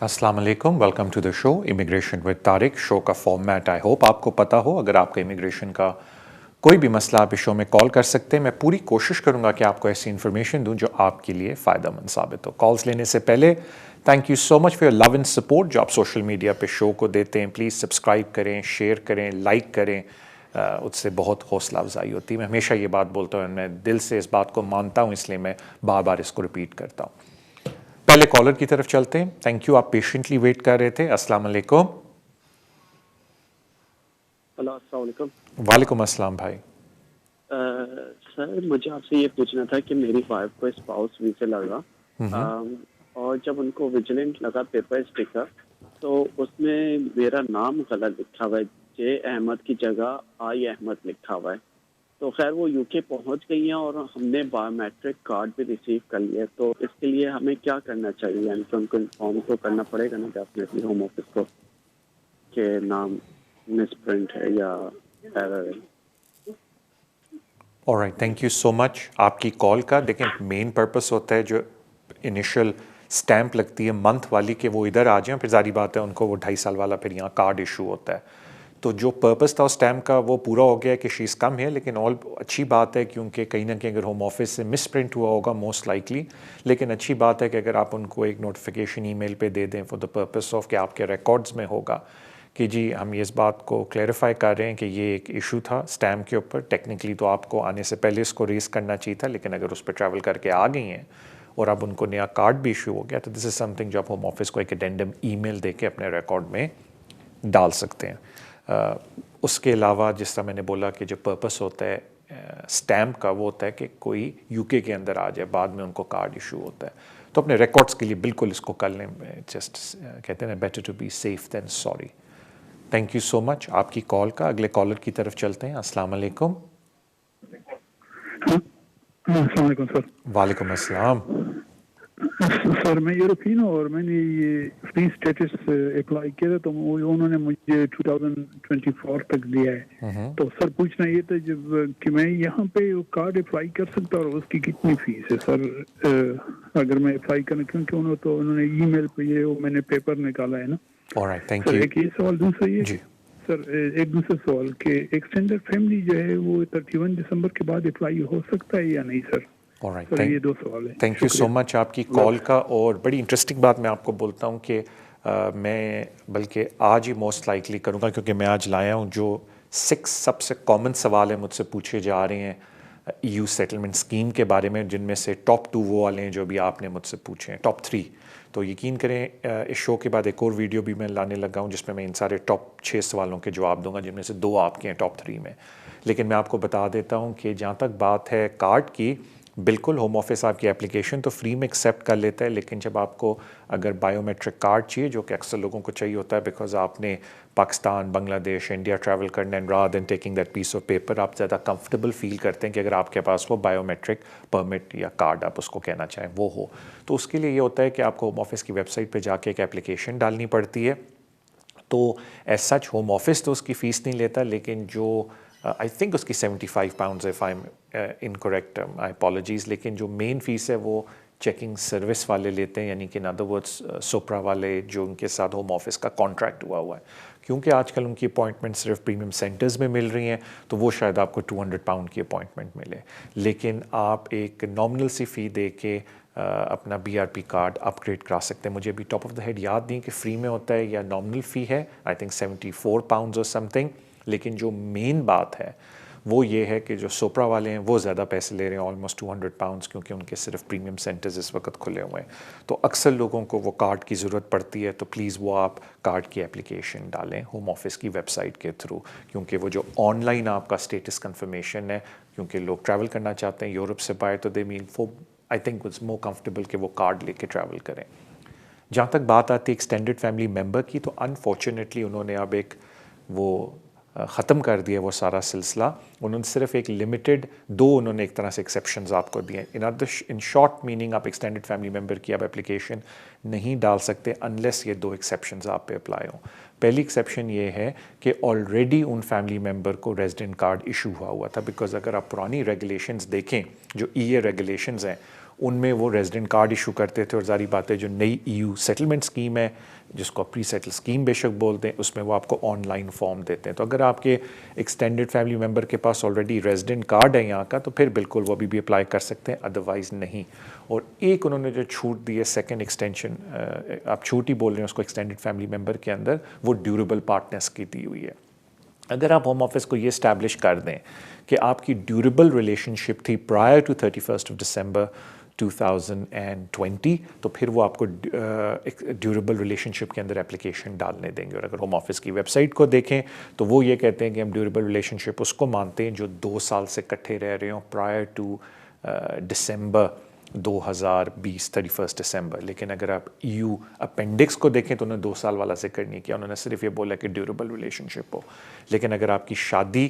अस्सलाम वालेकुम, welcome to the show immigration with Tariq. शो का फॉर्मेट आई होप आपको पता हो। अगर आपका इमिग्रेशन का कोई भी मसला आप इस शो में कॉल कर सकते हैं। मैं पूरी कोशिश करूंगा कि आपको ऐसी इन्फॉर्मेशन दूं जो आपके लिए फ़ायदेमंद साबित हो। कॉल्स लेने से पहले thank you so much for your love and support जो आप सोशल मीडिया पे शो को देते हैं। प्लीज़ सब्सक्राइब करें, शेयर करें, लाइक करें। उससे बहुत हौसला अफजाई होती है। मैं हमेशा ये बात बोलता हूँ, मैं दिल से इस बात को मानता हूँ, इसलिए मैं बार बार इसको रिपीट करता हूँ। पहले कॉलर की तरफ चलते हैं। थैंक यू, आप पेशेंटली वेट कर रहे थे। अस्सलाम वालेकुम। हेलो, अस्सलाम वालेकुम। वालेकुम अस्सलाम भाई। सर, मुझे आपसे ये पूछना था कि मेरी वाइफ को स्पाउस वीज़ा लगा और जब उनको विजिलेंट लगा पेपर स्टिकर, तो उसमें मेरा नाम गलत लिखा हुआ है। जे अहमद की जगह आई अहमद लिखा हुआ है। तो खैर वो यूके पहुंच गई हैं और हमने बायोमेट्रिक कार्ड भी रिसीव कर लिया। तो इसके लिए हमें क्या करना चाहिए? यानी कि उनको इन्फॉर्म तो करना पड़ेगा ना डेफिनेटली होम ऑफिस को कि नाम मिसप्रिंट है या एरर है। Alright, thank you so much आपकी कॉल का। देखें, मेन पर्पस होता है जो इनिशियल स्टैंप लगती है मंथ वाली कि वो इधर आ जाएं, फिर जारी बात है उनको वो 2.5 साल वाला फिर यहाँ कार्ड इशू होता है। तो जो पर्पस था उस स्टैम्प का वो पूरा हो गया कि शीज़ कम है। लेकिन ऑल अच्छी बात है क्योंकि कहीं ना कहीं अगर होम ऑफिस से मिस प्रिंट हुआ होगा मोस्ट लाइकली। लेकिन अच्छी बात है कि अगर आप उनको एक नोटिफिकेशन ईमेल पे दे दें फॉर द पर्पस ऑफ कि आपके रिकॉर्ड्स में होगा कि जी हम इस बात को क्लैरिफाई कर रहे हैं कि ये एक इशू था स्टैम्प के ऊपर। टेक्निकली तो आपको आने से पहले इसको रेस करना चाहिए था, लेकिन अगर उस पर ट्रैवल करके आ गई हैं और अब उनको नया कार्ड भी इशू हो गया तो दिस इज़ समथिंग जो आप होम ऑफिस को एक एडेंडम ईमेल दे के अपने रिकॉर्ड में डाल सकते हैं। उसके अलावा जिस तरह मैंने बोला कि जो पर्पस होता है स्टैम्प का वो होता है कि कोई यूके के अंदर आ जाए, बाद में उनको कार्ड इशू होता है। तो अपने रिकॉर्ड्स के लिए बिल्कुल इसको कर लें। जस्ट कहते हैं ना, better to be safe than sorry. Thank you so much आपकी कॉल का। अगले कॉलर की तरफ चलते हैं। अस्सलाम वालेकुम। अस्सलाम वालेकुम सर। वालेकुम अस्सलाम। सर मैं यूरोपियन हूँ और मैंने ये फ्री स्टेटस अप्लाई किया था, तो उन्होंने मुझे 2024 तक दिया है। तो सर पूछना ये था जब कि मैं यहाँ पे कार्ड अप्लाई कर सकता और उसकी कितनी फीस है सर अगर मैं अप्लाई करूँ? क्योंकि उन्होंने ईमेल पे ये मैंने पेपर निकाला है ना। Alright, thank sir you. एक ये सवाल। दूसरा ये जी सर एक दूसरा सवाल कि एक्सटेंडेड फैमिली जो है वो 31 दिसंबर के बाद अप्लाई हो सकता है या नहीं सर? ऑलराइट, सर ये दो सवाल है। थैंक यू सो मच आपकी कॉल का। और बड़ी इंटरेस्टिंग बात मैं आपको बोलता हूँ कि मैं बल्कि आज ही मोस्ट लाइकली करूँगा क्योंकि मैं आज लाया हूँ जो 6 सबसे कॉमन सवाल हैं मुझसे पूछे जा रहे हैं EU सेटलमेंट स्कीम के बारे में, जिनमें से टॉप 2 वो वाले हैं जो भी आपने मुझसे पूछे हैं, टॉप 3। तो यकीन करें इस शो के बाद एक और वीडियो भी मैं लाने लगा हूँ जिसमें मैं इन सारे टॉप 6 सवालों के जवाब दूंगा, जिनमें से 2 आपके हैं टॉप 3 में। लेकिन मैं आपको बता देता हूँ कि जहाँ तक बात है कार्ड की, बिल्कुल होम ऑफिस आपकी एप्लीकेशन तो फ्री में एक्सेप्ट कर लेता है। लेकिन जब आपको अगर बायोमेट्रिक कार्ड चाहिए, जो कि अक्सर लोगों को चाहिए होता है बिकॉज आपने पाकिस्तान, बांग्लादेश, इंडिया ट्रैवल करना, and rather than taking that piece of paper आप ज़्यादा कंफर्टेबल फील करते हैं कि अगर आपके पास वो बायोमेट्रिक परमिट या कार्ड आप उसको कहना चाहें वो हो। तो उसके लिए ये होता है कि आपको होम ऑफिस की वेबसाइट पर जाके एक एप्लीकेशन डालनी पड़ती है। तो एज सच होम ऑफिस तो उसकी फ़ीस नहीं लेता, लेकिन जो आई थिंक उसकी 75 पाउंड्स है, if I am incorrect I apologies. लेकिन जो मेन फ़ीस है वो चेकिंग सर्विस वाले लेते हैं, यानी कि इन अदर वर्ड्स सोप्रा वाले जो उनके साथ होम ऑफिस का कॉन्ट्रैक्ट हुआ है। क्योंकि आजकल उनकी अपॉइंटमेंट सिर्फ प्रीमियम सेंटर्स में मिल रही हैं, तो वो शायद आपको 200 पाउंड की अपॉइंटमेंट मिले। लेकिन आप एक नॉमिनल सी फ़ी दे के अपना BRP कार्ड अपग्रेड करा सकते हैं। मुझे अभी टॉप ऑफ द हेड याद नहीं कि फ्री में होता है या नॉमिनल फ़ी है, आई थिंक 74 पाउंड्स और समथिंग। लेकिन जो मेन बात है वो ये है कि जो सोप्रा वाले हैं वो ज़्यादा पैसे ले रहे हैं, ऑलमोस्ट 200 पाउंड्स, क्योंकि उनके सिर्फ प्रीमियम सेंटर्स इस वक्त खुले हुए हैं। तो अक्सर लोगों को वो कार्ड की ज़रूरत पड़ती है, तो प्लीज़ वो आप कार्ड की एप्लीकेशन डालें होम ऑफिस की वेबसाइट के थ्रू, क्योंकि वो जो ऑनलाइन आपका स्टेटस कन्फर्मेशन है, क्योंकि लोग ट्रैवल करना चाहते हैं यूरोप से बाहर, तो दे मीन वो आई थिंक इट्स मोर कंफर्टेबल कि वो कार्ड लेके ट्रैवल करें। जहाँ तक बात आती है एक्सटेंडेड फैमिली मेम्बर की, तो अनफॉर्चुनेटली उन्होंने अब एक वो ख़त्म कर दिया वो सारा सिलसिला। उन्होंने सिर्फ एक लिमिटेड 2 उन्होंने एक तरह से एक्सेप्शंस आपको दिए। इन शॉर्ट मीनिंग आप एक्सटेंडेड फैमिली मेम्बर की आप एप्लीकेशन नहीं डाल सकते अनलेस ये 2 एक्सेप्शंस आप पे अप्लाई हों। पहली एक्सेप्शन ये है कि ऑलरेडी उन फैमिली मेम्बर को रेजिडेंट कार्ड इशू हुआ था। बिकॉज अगर आप पुरानी रेगुलेशंस देखें, जो EU रेगुलेशंस हैं, उनमें वो रेजिडेंट कार्ड इशू करते थे और सारी बातें जो नई EU सेटलमेंट स्कीम है जिसको प्री सेटल स्कीम बेशक बोलते हैं, उसमें वो आपको ऑनलाइन फॉर्म देते हैं। तो अगर आपके एक्सटेंडेड फैमिली मेम्बर के पास ऑलरेडी रेजिडेंट कार्ड है यहाँ का, तो फिर बिल्कुल वो अभी भी अप्लाई कर सकते हैं, अदरवाइज़ नहीं। और एक उन्होंने जो छूट दी है सेकंड एक्सटेंशन, आप छूट ही बोल रहे हैं उसको एक्सटेंडेड फैमिली मेम्बर के अंदर, वो ड्यूरेबल पार्टनर्स की दी हुई है। अगर आप होम ऑफिस को ये इस्टेब्लिश कर दें कि आपकी ड्यूरेबल रिलेशनशिप थी प्रायर टू 31 दिसंबर 2020, तो फिर वो आपको ड्यूरेबल रिलेशनशिप के अंदर एप्लीकेशन डालने देंगे। और अगर होम ऑफिस की वेबसाइट को देखें तो वो ये कहते हैं कि हम ड्यूरेबल रिलेशनशिप उसको मानते हैं जो 2 साल से इकट्ठे रह रहे हों प्रायर टू दिसंबर 2020 31 दिसंबर। लेकिन अगर आप EU अपेंडिक्स को देखें तो उन्होंने 2 साल वाला जिक्र नहीं किया, उन्होंने सिर्फ ये बोला कि ड्यूरेबल रिलेशनशिप हो। लेकिन अगर आपकी शादी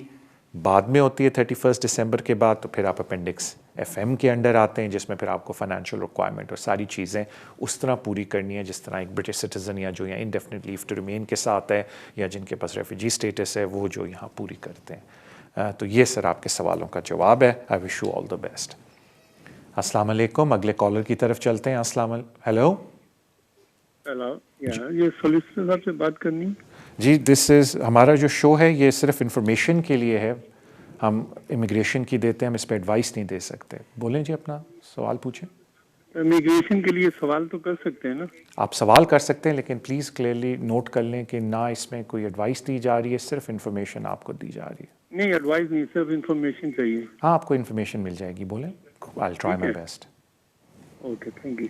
बाद में होती है 31 दिसंबर के बाद, तो फिर आप अपेंडिक्स FM के अंडर आते हैं, जिसमें फिर आपको फाइनेंशियल रिक्वायरमेंट और सारी चीज़ें उस तरह पूरी करनी है जिस तरह एक ब्रिटिश सिटीज़न या जो यहाँ इंडेफिनिट लीव टू रिमेन के साथ है या जिनके पास रेफ्यूजी स्टेटस है, वो जो यहाँ पूरी करते हैं। तो ये सर आपके सवालों का जवाब है। I wish you all the best. अस्सलाम वालेकुम, अगले कॉलर की तरफ चलते हैं। हेलो हेलो, ये सोलिसिटर साहब से बात करनी जी। दिस इज़ हमारा जो शो है ये सिर्फ इंफॉर्मेशन के लिए है, हम इमिग्रेशन की देते हैं, हम इस पर एडवाइस नहीं दे सकते। बोलें जी, अपना सवाल पूछें। इमिग्रेशन के लिए सवाल तो कर सकते हैं ना? आप सवाल कर सकते हैं, लेकिन प्लीज़ क्लियरली नोट कर लें कि ना इसमें कोई एडवाइस दी जा रही है, सिर्फ इन्फॉर्मेशन आपको दी जा रही है। नहीं, एडवाइस नहीं, सिर्फ इन्फॉर्मेशन चाहिए। हाँ, आपको इन्फॉर्मेशन मिल जाएगी, बोलें। I will try my best. Okay, thank you.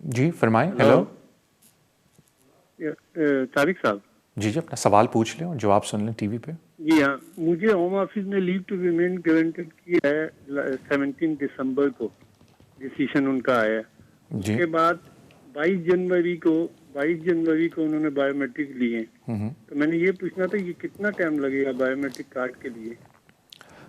जी फरमाएं। हेलो तारिक साहब। जी जी, अपना सवाल पूछ लें और जवाब सुन लें टीवी पे। जी हाँ, मुझे होम ऑफिस ने लीव टू रिमेन गारंटेड किया है 17 दिसंबर को, डिसीजन उनका आया। उसके बाद 22 जनवरी को उन्होंने बायोमेट्रिक लिए। तो मैंने ये पूछना था ये कितना टाइम लगेगा बायोमेट्रिक कार्ड के लिए?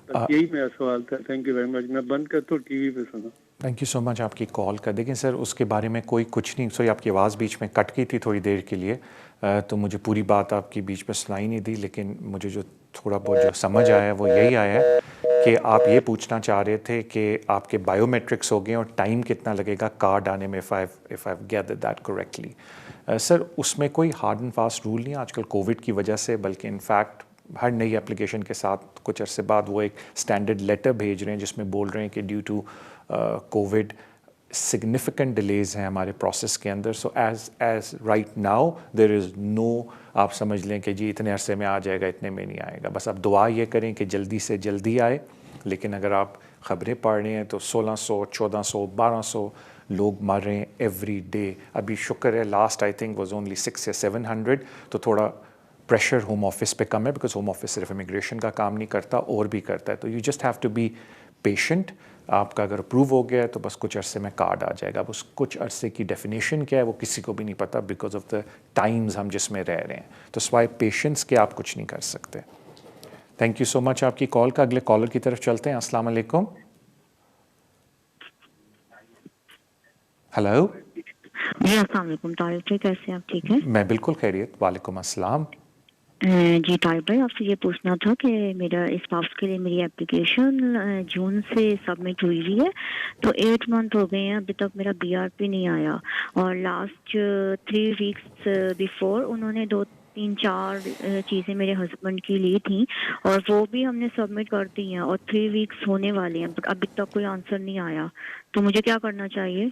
बस यही मेरा सवाल था। Thank you very much. मैं बंद करता हूँ, टीवी पे सुना। थैंक यू सो मच आपकी कॉल का। देखिए सर, उसके बारे में कोई कुछ नहीं, सॉरी आपकी आवाज़ बीच में कट गई थी थोड़ी देर के लिए, तो मुझे पूरी बात आपकी बीच में सुनाई नहीं दी। लेकिन मुझे जो थोड़ा बहुत जो समझ आया वो यही आया है कि आप ये पूछना चाह रहे थे कि आपके बायोमेट्रिक्स हो गए और टाइम कितना लगेगा कार्ड आने में, if I gather that correctly. Sir, उसमें कोई हार्ड एंड फास्ट रूल नहीं है आजकल कोविड की वजह से, बल्कि इनफैक्ट हर नई एप्लीकेशन के साथ कुछ अरसे बाद वो एक स्टैंडर्ड लेटर भेज रहे हैं जिसमें बोल रहे हैं कि due to COVID significant delays हैं हमारे प्रोसेस के अंदर। So as right now there is no, आप समझ लें कि जी इतने अरसे में आ जाएगा, इतने में नहीं आएगा। बस आप दुआ ये करें कि जल्दी से जल्दी आए। लेकिन अगर आप ख़बरें पढ़ रहे हैं तो 1600, 1400, 1200 लोग मर रहे हैं एवरी डे। अभी शुक्र है last I think was only 600 या 700, तो थोड़ा प्रेशर होम ऑफिस पे कम है, बिकॉज होम ऑफिस सिर्फ इमिग्रेशन का काम नहीं करता और भी करता है। तो you just have to be patient. आपका अगर अप्रूव हो गया है तो बस कुछ अरसे में कार्ड आ जाएगा। अब उस कुछ अरसे की डेफिनेशन क्या है वो किसी को भी नहीं पता, बिकॉज ऑफ द टाइम्स हम जिसमें रह रहे हैं। तो स्वाई पेशेंस के आप कुछ नहीं कर सकते। थैंक यू सो मच आपकी कॉल का। अगले कॉलर की तरफ चलते हैं। अस्सलाम वालेकुम। हेलो जी, अस्सलाम वालेकुम तारिक भाई, कैसे हैं आप? ठीक है, मैं बिल्कुल खैरियत। वालेकुम अस्सलाम। जी तारिक भाई, आपसे ये पूछना था कि मेरा स्पाउस के लिए मेरी एप्लीकेशन जून से सबमिट हुई हुई है, तो 8 मंथ हो गए हैं, अभी तक मेरा BRP नहीं आया। और लास्ट 3 वीक्स बिफोर उन्होंने 2-3-4 चीज़ें मेरे हस्बैंड की ली थी और वो भी हमने सबमिट कर दी हैं और 3 वीक्स होने वाले हैं, बट अभी तक कोई आंसर नहीं आया। तो मुझे क्या करना चाहिए?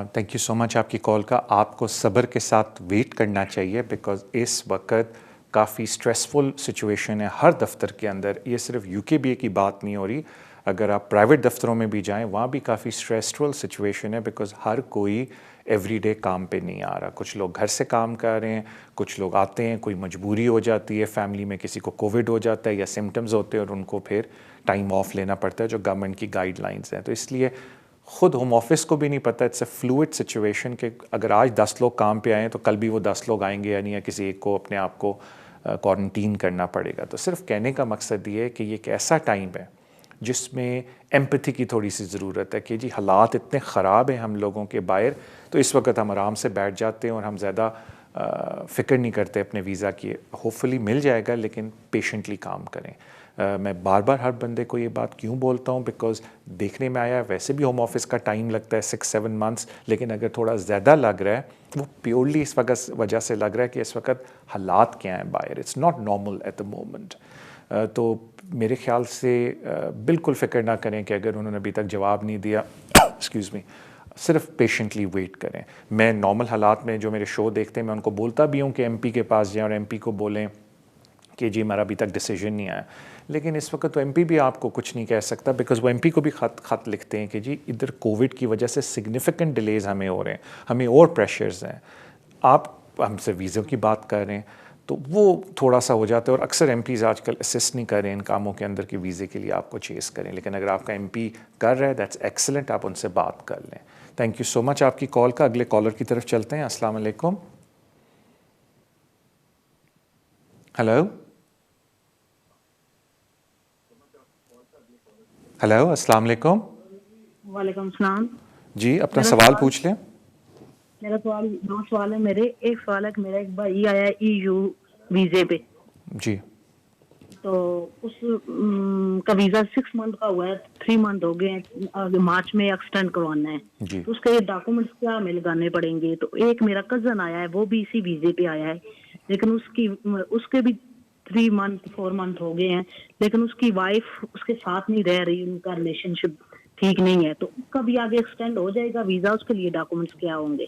थैंक यू सो मच आपकी कॉल का। आपको सब्र के साथ वेट करना चाहिए, बिकॉज इस वक्त काफ़ी स्ट्रेसफुल सिचुएशन है हर दफ्तर के अंदर। ये सिर्फ UKBA की बात नहीं हो रही, अगर आप प्राइवेट दफ्तरों में भी जाएं वहाँ भी काफ़ी स्ट्रेसफुल सिचुएशन है, बिकॉज हर कोई एवरीडे काम पे नहीं आ रहा। कुछ लोग घर से काम कर रहे हैं, कुछ लोग आते हैं, कोई मजबूरी हो जाती है फैमिली में, किसी को कोविड हो जाता है या सिम्टम्स होते हैं और उनको फिर टाइम ऑफ लेना पड़ता है जो गवर्नमेंट की गाइडलाइंस हैं। तो इसलिए ख़ुद होम ऑफिस को भी नहीं पता, इट्स अ फ्लूइड सिचुएशन कि अगर आज 10 लोग काम पे आए तो कल भी वो 10 लोग आएंगे या नहीं, या किसी एक को अपने आप को क्वारंटीन करना पड़ेगा। तो सिर्फ कहने का मकसद ये है कि ये एक ऐसा टाइम है जिसमें एम्पैथी की थोड़ी सी ज़रूरत है कि जी हालात इतने ख़राब हैं हम लोगों के बाहर, तो इस वक्त हम आराम से बैठ जाते हैं और हम ज़्यादा फ़िक्र नहीं करते अपने वीज़ा की। होपफुली मिल जाएगा, लेकिन पेशेंटली काम करें। मैं बार बार हर बंदे को ये बात क्यों बोलता हूँ, बिकॉज देखने में आया वैसे भी होम ऑफिस का टाइम लगता है 6-7 मंथ्स, लेकिन अगर थोड़ा ज़्यादा लग रहा है वो प्योरली इस वक्त वजह से लग रहा है कि इस वक्त हालात क्या हैं बाहर, it's not normal at the moment. तो मेरे ख्याल से बिल्कुल फ़िक्र ना करें कि अगर उन्होंने अभी तक जवाब नहीं दिया एक्सक्यूज़ मी, सिर्फ पेशेंटली वेट करें। मैं नॉर्मल हालात में जो मेरे शो देखते हैं मैं उनको बोलता भी हूँ कि एमपी के पास जाएं और एमपी को बोलें कि जी हमारा अभी तक डिसीजन नहीं आया, लेकिन इस वक्त तो एमपी भी आपको कुछ नहीं कह सकता, बिकॉज वो एमपी को भी खत लिखते हैं कि जी इधर कोविड की वजह से सिग्निफिकेंट डिलेज हमें हो रहे हैं, हमें और प्रेशर्स हैं, आप हमसे वीज़ों की बात कर रहे हैं, तो वो थोड़ा सा हो जाता है। और अक्सर एमपीज़ आजकल असिस्ट नहीं कर रहे हैं इन कामों के अंदर कि वीज़े के लिए आपको चेस करें, लेकिन अगर आपका एमपी कर रहा है दैट्स एक्सीलेंट, आप उनसे बात कर लें। थैंक यू सो मच आपकी कॉल का। अगले कॉलर की तरफ चलते हैं। अस्सलाम वालेकुम। हेलो हेलो, अस्सलाम वालेकुम। वालेकुम सलाम। जी अपना सवाल पूछ लें। मेरा सवाल, दो सवाल है मेरे। एक सवाल है कि मेरा एक भाई आया है ईयू वीजे पे, जी तो उस का वीजा 6 मंथ का हुआ है, 3 मंथ हो गए हैं, आगे मार्च में एक्सटेंड करवाना है, जी तो उसके डॉक्यूमेंट्स क्या हमें लगाने पड़ेंगे? तो एक मेरा कजन आया है, वो भी इसी वीजे पे आया है, लेकिन उसके भी 3 मंथ 4 मंथ हो गए हैं, लेकिन उसकी वाइफ उसके साथ नहीं रह रही, उनका रिलेशनशिप ठीक नहीं है, तो उसका भी आगे एक्सटेंड हो जाएगा वीजा? उसके लिए डॉक्यूमेंट्स क्या होंगे?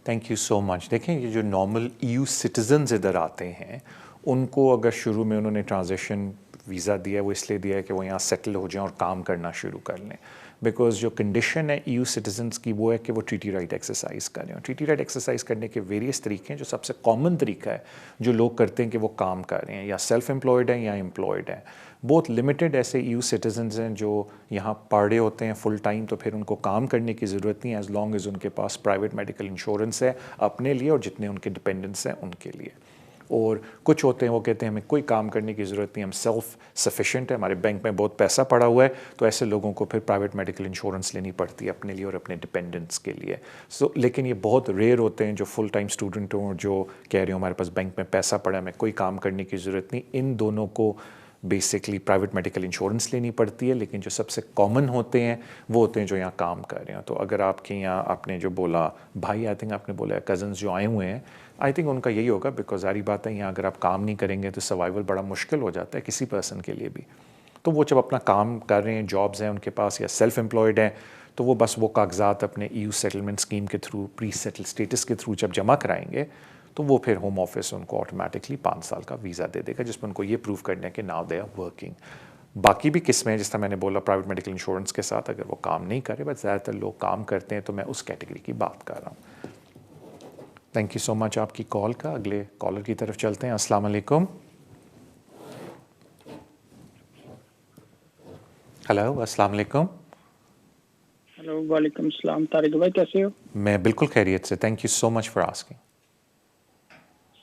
Thank you so much. देखें ये जो नॉर्मल ईयू सिटीजन्स इधर आते हैं उनको अगर शुरू में उन्होंने ट्रांजिशन वीज़ा दिया है वो इसलिए दिया है कि वो यहाँ सेटल हो जाएं और काम करना शुरू कर लें, बिकॉज जो कंडीशन है ईयू सिटीजन्स की वो है कि वो ट्रीटी राइट एक्सरसाइज करें। और ट्रीटी राइट एक्सरसाइज करने के वेरियस तरीके हैं। जो सबसे कॉमन तरीका है जो लोग करते हैं कि वो काम कर रहे हैं, या सेल्फ एम्प्लॉयड हैं या एम्प्लॉयड हैं। बहुत लिमिटेड ऐसे ईयू सिटीजन्स हैं जो यहाँ पढ़ रहे होते हैं फुल टाइम, तो फिर उनको काम करने की ज़रूरत नहीं है एज़ लॉन्ग एज़ उनके पास प्राइवेट मेडिकल इंश्योरेंस है अपने लिए और जितने उनके डिपेंडेंट्स हैं उनके लिए। और कुछ होते हैं वो कहते हैं हमें कोई काम करने की ज़रूरत नहीं, हम सेल्फ सफिशेंट है, हमारे बैंक में बहुत पैसा पड़ा हुआ है, तो ऐसे लोगों को फिर प्राइवेट मेडिकल इंश्योरेंस लेनी पड़ती है अपने लिए और अपने डिपेंडेंट्स के लिए। लेकिन ये बहुत रेयर होते हैं जो फुल टाइम स्टूडेंट हों, जो कह रहे हो हमारे पास बैंक में पैसा पड़ा है, हमें कोई काम करने की ज़रूरत नहीं। इन दोनों को बेसिकली प्राइवेट मेडिकल इंश्योरेंस लेनी पड़ती है। लेकिन जो सबसे कॉमन होते हैं वो होते हैं जो यहाँ काम कर रहे हैं। तो अगर आपके यहाँ आपने जो बोला भाई, आई थिंक आपने बोला कज़न्स जो आए हुए हैं, आई थिंक उनका यही होगा, बिकॉज सारी बात है यहाँ अगर आप काम नहीं करेंगे तो सर्वाइवल बड़ा मुश्किल हो जाता है किसी पर्सन के लिए भी। तो वो जब अपना काम कर रहे हैं, जॉब्स हैं उनके पास या सेल्फ एम्प्लॉयड हैं, तो वो बस वो कागजात अपने ईयू सेटलमेंट स्कीम के थ्रू, प्री सेटल स्टेटस के थ्रू जब जमा कराएंगे तो वो फिर होम ऑफिस उनको ऑटोमेटिकली 5 साल का वीज़ा दे देगा, जिसमें उनको ये प्रूव करना है कि नाउ दे आर वर्किंग। बाकी भी किस्में जिस तरह मैंने बोला प्राइवेट मेडिकल इंश्योरेंस के साथ अगर वो काम नहीं करे, बट ज़्यादातर लोग काम करते हैं, तो मैं उस कैटेगरी की बात कर रहा हूँ। थैंक यू सो मच आपकी कॉल का। अगले कॉलर की तरफ चलते हैं। अस्सलाम वालेकुम। हेलो, अस्सलाम वालेकुम। हेलो, वालेकुम सलाम। तारिक भाई कैसे हो? मैं बिल्कुल खैरियत से, thank you so much for asking.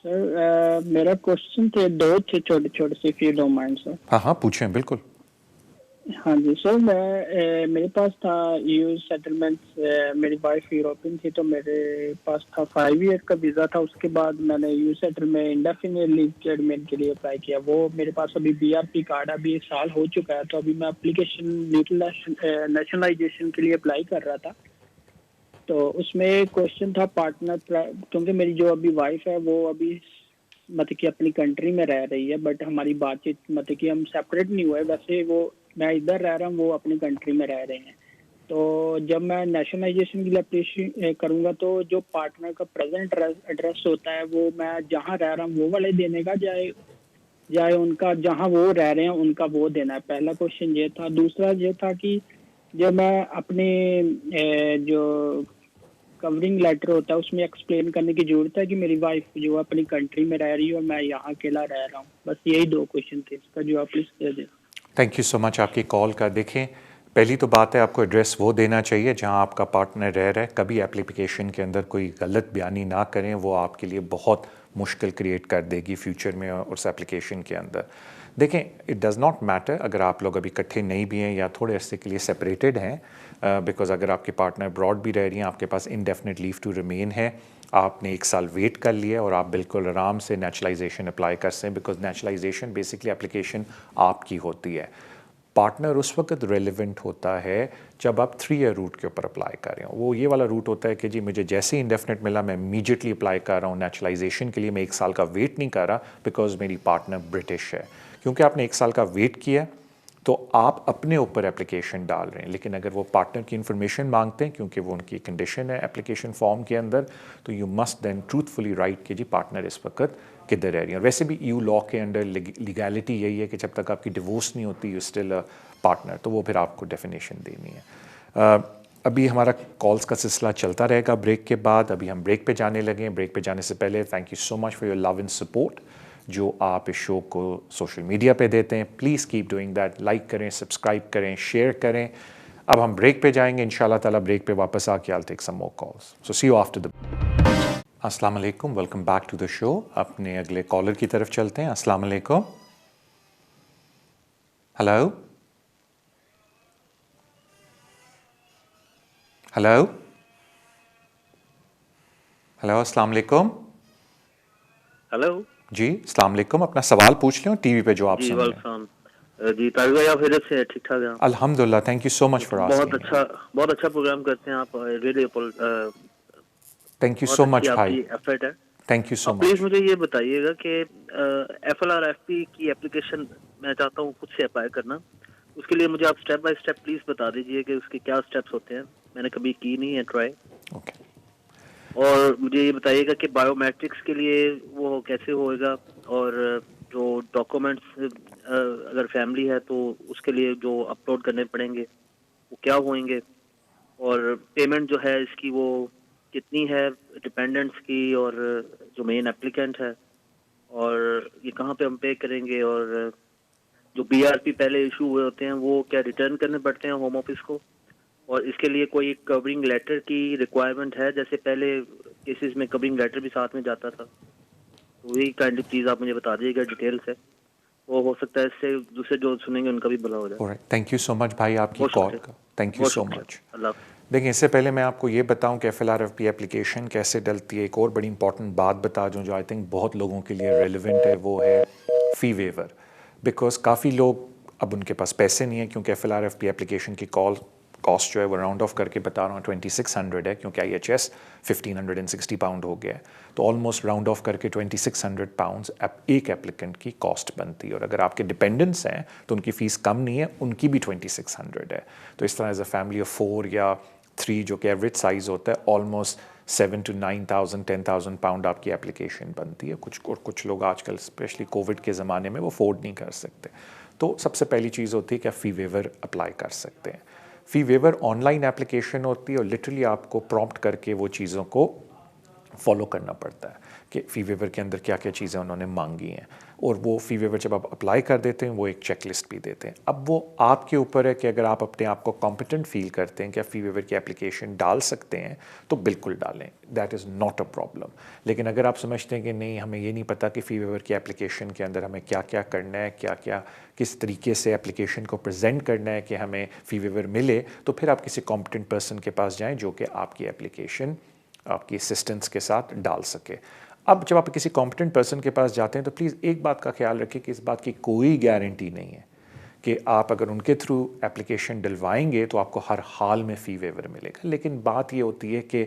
Sir मेरा क्वेश्चन थे, दो थे छोटे छोटे से, if you don't mind sir. हाँ हाँ पूछें, बिल्कुल। हाँ जी सर, मेरे पास था यूएस सेटलमेंट, मेरी वाइफ यूरोपियन थी, तो मेरे पास था 5 ईयर का वीज़ा था। उसके बाद मैंने US settlement indefinite leave to remain के लिए अप्लाई किया। वो मेरे पास अभी बीआरपी कार्ड अभी 1 साल हो चुका है, तो अभी मैं एप्लीकेशन नेशनलाइजेशन के लिए अप्लाई कर रहा था। तो उसमें क्वेश्चन था पार्टनर, क्योंकि मेरी जो अभी वाइफ है वो अभी मतलब कि अपनी कंट्री में रह रही है, बट हमारी बातचीत मतलब कि हम सेपरेट नहीं हुए। वैसे वो मैं इधर रह रहा हूँ, वो अपनी कंट्री में रह रहे हैं। तो जब मैं नेशनलाइजेशन के लिए अप्लाई करूँगा तो जो पार्टनर का प्रेजेंट एड्रेस होता है वो मैं जहाँ रह रहा हूँ वो वाले देने का, जाए उनका जहाँ वो रह रहे हैं उनका वो देना है। पहला क्वेश्चन ये था। दूसरा ये था कि जब मैं अपने जो कवरिंग लेटर होता है उसमें एक्सप्लेन करने की जरूरत है कि मेरी वाइफ जो अपनी कंट्री में रह रही है और मैं यहाँ अकेला रह रहा हूँ। बस यही 2 क्वेश्चन थे, इसका जवाब प्लीज दे दें। थैंक यू सो मच आपकी कॉल का। देखें, पहली तो बात है आपको एड्रेस वो देना चाहिए जहां आपका पार्टनर रह रहा है। कभी एप्लीकेशन के अंदर कोई गलत बयानी ना करें, वो आपके लिए बहुत मुश्किल क्रिएट कर देगी फ्यूचर में उस एप्लीकेशन के अंदर। देखें, इट डज़ नॉट मैटर अगर आप लोग अभी इकट्ठे नहीं भी हैं या थोड़े अरसे के लिए सेपरेटेड हैं, बिकॉज अगर आपके पार्टनर अब्रॉड भी रह रही हैं, आपके पास इनडेफिनेट लीव टू रिमेन है, आपने 1 साल वेट कर लिया और आप बिल्कुल आराम से नेचुरलाइजेशन अप्लाई कर सकते हैं, बिकॉज नेचुरलाइजेशन बेसिकली एप्लीकेशन आपकी होती है। पार्टनर उस वक्त रेलिवेंट होता है जब आप 3 ईयर रूट के ऊपर अप्लाई कर रहे हो। वो ये वाला रूट होता है कि जी मुझे जैसे ही इंडेफिनेट मिला मैं इमीडिएटली अप्लाई कर रहा हूँ नेचुरलाइजेशन के लिए, मैं 1 साल का वेट नहीं कर रहा, बिकॉज मेरी पार्टनर ब्रिटिश है। क्योंकि आपने 1 साल का वेट किया तो आप अपने ऊपर एप्लीकेशन डाल रहे हैं। लेकिन अगर वो पार्टनर की इन्फॉर्मेशन मांगते हैं, क्योंकि वो उनकी कंडीशन है एप्लीकेशन फॉर्म के अंदर, तो you must then truthfully write कि जी पार्टनर इस वक्त किधर रह रही है। और वैसे भी EU लॉ के अंडर लीगैलिटी यही है कि जब तक आपकी डिवोर्स नहीं होती यू स्टिल अ पार्टनर, तो वो फिर आपको डेफिनेशन देनी है। अभी हमारा कॉल्स का सिलसिला चलता रहेगा ब्रेक के बाद। अभी हम ब्रेक पे जाने लगे हैं। ब्रेक पे जाने से पहले thank you so much for your love and support जो आप इस शो को सोशल मीडिया पे देते हैं। Please keep doing that. Like करें, सब्सक्राइब करें, शेयर करें। अब हम ब्रेक पे जाएंगे इंशाल्लाह ताला। ब्रेक पे वापस आके I will take some more calls, so see you after the. अस्सलाम वालेकुम, welcome back to the show. अपने अगले कॉलर की तरफ चलते हैं। अस्सलाम वालेकुम। हेलो हेलो हेलो, अस्सलाम वालेकुम। हेलो जी अस्सलाम वालेकुम। अपना सवाल पूछ लें टीवी पे जो आप जी, सुन रहे हैं। वेलकम जी। ताज भाई आप खैरियत से ठीक ठाक हैं? अल्हम्दुलिल्लाह, thank you so much for asking. बहुत अच्छा प्रोग्राम करते हैं आप। Really thank you so much भाई, आपकी एफर्ट है। Thank you so please much. मुझे ये बताइएगा कि FLRFP की एप्लीकेशन मैं चाहता हूँ खुद से अप्लाई करना। उसके लिए मुझे आप स्टेप बाय स्टेप प्लीज बता दीजिए कि उसके क्या स्टेप्स होते हैं। मैंने कभी की नहीं है ट्राई। ओके। और मुझे ये बताइएगा कि बायोमेट्रिक्स के लिए वो कैसे होएगा, और जो डॉक्यूमेंट्स अगर फैमिली है तो उसके लिए जो अपलोड करने पड़ेंगे वो क्या होंगे, और पेमेंट जो है इसकी वो कितनी है डिपेंडेंट्स की और जो मेन एप्लीकेंट है, और ये कहाँ पे हम पे करेंगे, और जो BRP पहले इशू हुए होते हैं वो क्या रिटर्न करने पड़ते हैं होम ऑफिस को, और इसके लिए कोई कवरिंग लेटर की रिक्वायरमेंट है जैसे पहले केसेस में कवरिंग लेटर भी साथ में जाता था। तो वही काइंडली प्लीज आप मुझे बता दीजिएगा डिटेल से। वो हो सकता है इससे दूसरे जो सुनेंगे उनका भी भला हो जाए। Alright, thank you so much भाई आपकी कॉल का। Thank you so much. Allah. देखिए इससे पहले मैं आपको ये बताऊं कि FLRFP एप्लीकेशन कैसे डलती है। एक और बड़ी इंपॉर्टेंट बात बता दूं जो आई थिंक बहुत लोगों के लिए रेलिवेंट है, वो है फ़ी वेवर। बिकॉज काफ़ी लोग अब उनके पास पैसे नहीं है, क्योंकि FLRFP एप्लीकेशन की कॉस्ट जो है वो राउंड ऑफ करके बता रहा हूँ 2600 है, क्योंकि IHS 1560 पाउंड हो गया है। तो ऑलमोस्ट राउंड ऑफ करके 2600 पाउंड्स एक एप्लीकेंट की कॉस्ट बनती है। और अगर आपके डिपेंडेंट्स हैं तो उनकी फ़ीस कम नहीं है, उनकी भी 2600 है। तो इस तरह एज अ फैमिली ऑफ 4 या 3 जो कि एवरेज साइज़ होता है, ऑलमोस्ट 7 to 9,000 10,000 पाउंड आपकी एप्लीकेशन बनती है। कुछ लोग आजकल स्पेशली कोविड के ज़माने में वो अफोर्ड नहीं कर सकते। तो सबसे पहली चीज़ होती है कि आप फ़ी वेवर अप्लाई कर सकते हैं। फ़ी वेवर ऑनलाइन एप्लीकेशन होती है और लिटरली आपको प्रॉम्प्ट करके वो चीज़ों को फॉलो करना पड़ता है कि फ़ी वेवर के अंदर क्या क्या चीज़ें उन्होंने मांगी हैं। और वो फ़ी वेवर जब आप अप्लाई कर देते हैं वो एक चेक लिस्ट भी देते हैं। अब वो आपके ऊपर है कि अगर आप अपने आप को कॉम्पिटेंट फील करते हैं कि आप फ़ी वेवर की एप्लीकेशन डाल सकते हैं तो बिल्कुल डालें, that is not a problem. लेकिन अगर आप समझते हैं कि नहीं हमें ये नहीं पता कि फ़ी वेवर की एप्लीकेशन के अंदर हमें क्या क्या करना है, क्या क्या किस तरीके से एप्लीकेशन को प्रेजेंट करना है कि हमें फ़ी वेवर मिले, तो फिर आप किसी कॉम्पिटेंट पर्सन के पास जाएँ जो कि आपकी एप्लीकेशन आपकी असिस्टेंस के साथ डाल सके। अब जब आप किसी कॉम्पिटेंट पर्सन के पास जाते हैं तो प्लीज़ एक बात का ख्याल रखें कि इस बात की कोई गारंटी नहीं है कि आप अगर उनके थ्रू एप्लीकेशन डलवाएंगे तो आपको हर हाल में फ़ी वेवर मिलेगा। लेकिन बात ये होती है कि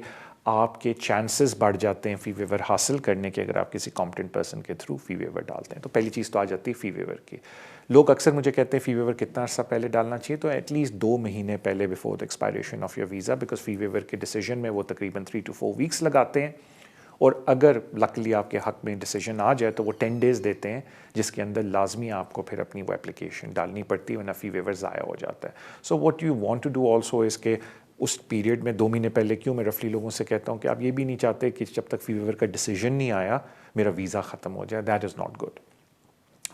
आपके चांसेस बढ़ जाते हैं फ़ी वेवर हासिल करने के अगर आप किसी कॉम्पिटेंट पर्सन के थ्रू फ़ी वेवर डालते हैं। तो पहली चीज़ तो आ जाती है फ़ी वेवर की। लोग अक्सर मुझे कहते हैं फ़ी वेवर कितना अर्सा पहले डालना चाहिए, तो एटलीस्ट 2 महीने पहले before the expiration of your visa, because fee waiver के डिसीजन में वो तकरीबन 3 to 4 वीक्स लगाते हैं। और अगर लकली आपके हक़ में डिसीजन आ जाए तो वो 10 डेज़ देते हैं, जिसके अंदर लाजमी आपको फिर अपनी वो एप्लीकेशन डालनी पड़ती है, वरना फ़ी वेवर ज़ाया हो जाता है। So what you want to do also is के उस पीरियड में 2 महीने पहले, क्यों मैं रफली लोगों से कहता हूँ कि आप ये भी नहीं चाहते कि जब तक फ़ी वेवर का डिसीजन नहीं आया मेरा वीज़ा ख़त्म हो जाए, दैट इज़ नॉट गुड।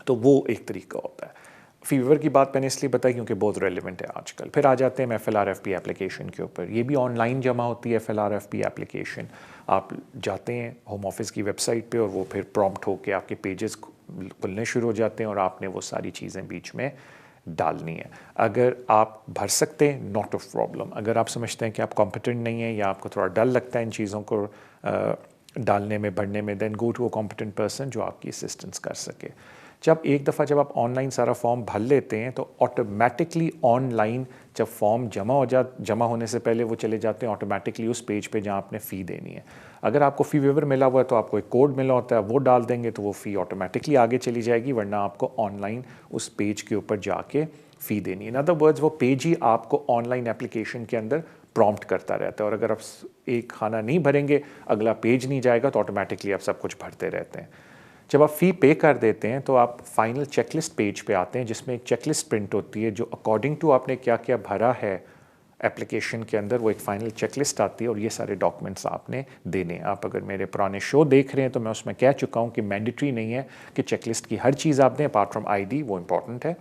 तो वो एक तरीका होता है। फ़ी वेवर की बात मैंने इसलिए बताई क्योंकि बहुत रेलिवेंट है आजकल। फिर आ जाते हैं FLRFP एप्लीकेशन के ऊपर। ये भी ऑनलाइन जमा होती है FLRFP एप्लीकेशन। आप जाते हैं होम ऑफिस की वेबसाइट पे और वो फिर प्रॉम्प्ट होकर आपके पेजेस खुलने शुरू हो जाते हैं और आपने वो सारी चीज़ें बीच में डालनी है। अगर आप भर सकते हैं नॉट अ प्रॉब्लम। अगर आप समझते हैं कि आप कॉम्पिटेंट नहीं हैं या आपको थोड़ा डर लगता है इन चीज़ों को डालने में, भरने में, then go to a competent person जो आपकी असिस्टेंस कर सके। जब एक दफ़ा जब आप ऑनलाइन सारा फॉर्म भर लेते हैं तो ऑटोमेटिकली ऑनलाइन जब फॉर्म जमा होने से पहले वो चले जाते हैं ऑटोमेटिकली उस पेज पे जहाँ आपने फ़ी देनी है। अगर आपको फ़ी वेवर मिला हुआ है तो आपको एक कोड मिला होता है, वो डाल देंगे तो वो फ़ी ऑटोमेटिकली आगे चली जाएगी, वरना आपको ऑनलाइन उस पेज के ऊपर जाके फ़ी देनी है। इन अदर वर्ड्स वो पेज ही आपको ऑनलाइन एप्लीकेशन के अंदर प्रॉम्प्ट करता रहता है, और अगर आप एक खाना नहीं भरेंगे अगला पेज नहीं जाएगा तो ऑटोमेटिकली आप सब कुछ भरते रहते हैं। जब आप फ़ी पे कर देते हैं तो आप फाइनल चेकलिस्ट पेज पे आते हैं जिसमें एक चेकलिस्ट प्रिंट होती है जो अकॉर्डिंग टू आपने क्या क्या भरा है एप्लीकेशन के अंदर, वो एक फ़ाइनल चेकलिस्ट आती है और ये सारे डॉक्यूमेंट्स आपने देने हैं। आप अगर मेरे पुराने शो देख रहे हैं तो मैं उसमें कह चुका हूँ कि मैंडेटरी नहीं है कि चेकलिस्ट की हर चीज़ आप दें अपार्ट फ्रॉम आईडी, वो इंपॉर्टेंट है।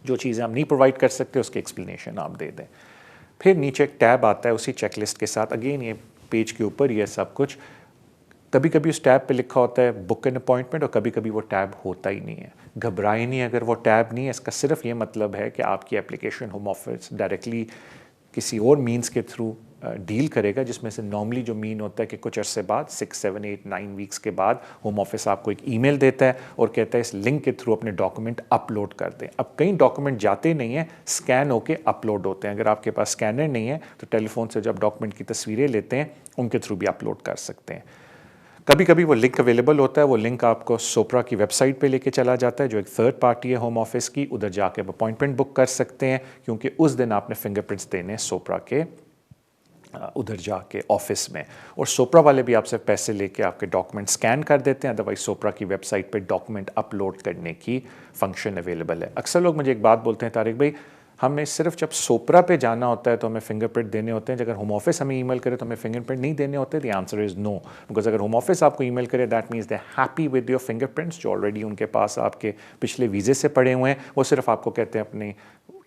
जो चीज़ें आप नहीं प्रोवाइड कर सकते उसकी एक्सप्लेनेशन आप दे दें। फिर नीचे एक टैब आता है उसी चेकलिस्ट के साथ, अगेन ये पेज के ऊपर ये सब कुछ, कभी कभी उस टैब पे लिखा होता है बुक एन अपॉइंटमेंट और कभी कभी वो टैब होता ही नहीं है। घबराए नहीं अगर वो टैब नहीं है, इसका सिर्फ ये मतलब है कि आपकी एप्लीकेशन होम ऑफिस डायरेक्टली किसी और मीन्स के थ्रू डील करेगा, जिसमें से नॉर्मली जो मीन होता है कि कुछ अरसे बाद 6, 7, 8, 9 वीक्स के बाद होम ऑफिस आपको एक ईमेल देता है और कहता है इस लिंक के थ्रू अपने डॉक्यूमेंट अपलोड कर दें। अब कई डॉक्यूमेंट जाते नहीं हैं, स्कैन होके अपलोड होते हैं। अगर आपके पास स्कैनर नहीं है तो टेलीफोन से जब डॉक्यूमेंट की तस्वीरें लेते हैं उनके थ्रू भी अपलोड कर सकते हैं। कभी कभी वो लिंक अवेलेबल होता है, वो लिंक आपको सोपरा की वेबसाइट पे लेके चला जाता है जो एक थर्ड पार्टी है होम ऑफिस की, उधर जाके आप अपॉइंटमेंट बुक कर सकते हैं क्योंकि उस दिन आपने फिंगरप्रिंट्स देने सोपरा के उधर जाके ऑफिस में, और सोपरा वाले भी आपसे पैसे लेके आपके डॉक्यूमेंट स्कैन कर देते हैं। अदरवाइज सोपरा की वेबसाइट पे डॉक्यूमेंट अपलोड करने की फंक्शन अवेलेबल है। अक्सर लोग मुझे एक बात बोलते हैं, तारिक भाई हमें सिर्फ जब सोपरा पे जाना होता है तो हमें फिंगरप्रिंट देने होते हैं, अगर होम ऑफिस हमें ईमेल करे तो हमें फिंगरप्रिंट नहीं देने होते। The answer is no, because अगर होम ऑफिस आपको ईमेल करे that means they happy with your fingerprints जो ऑलरेडी उनके पास आपके पिछले वीज़े से पड़े हुए हैं। वो सिर्फ आपको कहते हैं अपने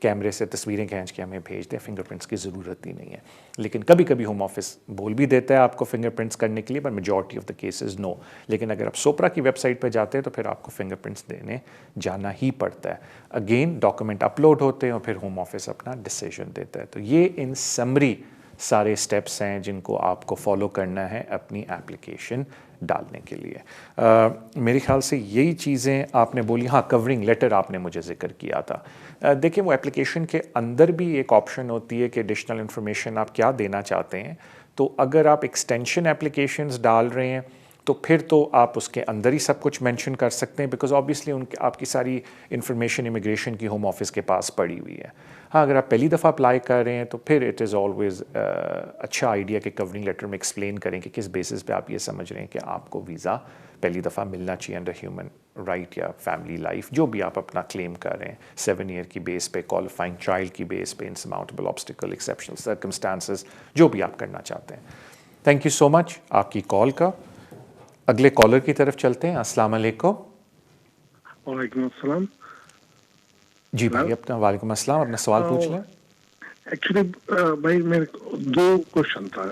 कैमरे से तस्वीरें खींच के हमें भेज दें, फिंगरप्रिंट्स की ज़रूरत ही नहीं है। लेकिन कभी कभी होम ऑफिस बोल भी देता है आपको फिंगरप्रिंट्स करने के लिए, पर majority of the cases no. लेकिन अगर आप सोपरा की वेबसाइट पर जाते हैं तो फिर आपको फिंगरप्रिंट्स देने जाना ही पड़ता है। अगेन डॉक्यूमेंट अपलोड होते हैं और फिर होम ऑफिस अपना डिसीजन देता है। तो ये इन समरी सारे स्टेप्स हैं जिनको आपको फॉलो करना है अपनी एप्लीकेशन डालने के लिए। मेरे ख्याल से यही चीज़ें आपने बोली। हाँ, कवरिंग लेटर आपने मुझे जिक्र किया था। देखिए वो एप्लीकेशन के अंदर भी एक ऑप्शन होती है कि एडिशनल इन्फॉर्मेशन आप क्या देना चाहते हैं। तो अगर आप एक्सटेंशन एप्लीकेशंस डाल रहे हैं तो फिर तो आप उसके अंदर ही सब कुछ मेंशन कर सकते हैं, बिकॉज ऑब्वियसली उनके आपकी सारी इन्फॉर्मेशन इमिग्रेशन की होम ऑफिस के पास पड़ी हुई है। हाँ, अगर आप पहली दफ़ा अप्लाई कर रहे हैं तो फिर इट इज़ ऑलवेज़ अच्छा आइडिया कि कवरिंग लेटर में एक्सप्लेन करें कि किस बेसिस पे आप ये समझ रहे हैं कि आपको वीज़ा पहली दफ़ा मिलना चाहिए अंडर ह्यूमन राइट या फैमिली लाइफ, जो भी आप अपना क्लेम कर रहे हैं, 7 ईयर की बेस पे, क्वालिफाइंग चाइल्ड की बेस पे, इनसमाउंटेबल ऑब्स्टिकल, एक्सेप्शनल सर्कमस्टांसेस, जो भी आप करना चाहते हैं। थैंक यू सो मच आपकी कॉल का। अगले कॉलर की तरफ चलते हैं। अस्सलाम वालेकुम। वालेकुम अस्सलाम। जी भाई, अपना वालेकुम अस्सलाम, अपना सवाल पूछ लें। एक्चुअली भाई मेरे 2 क्वेश्चन था।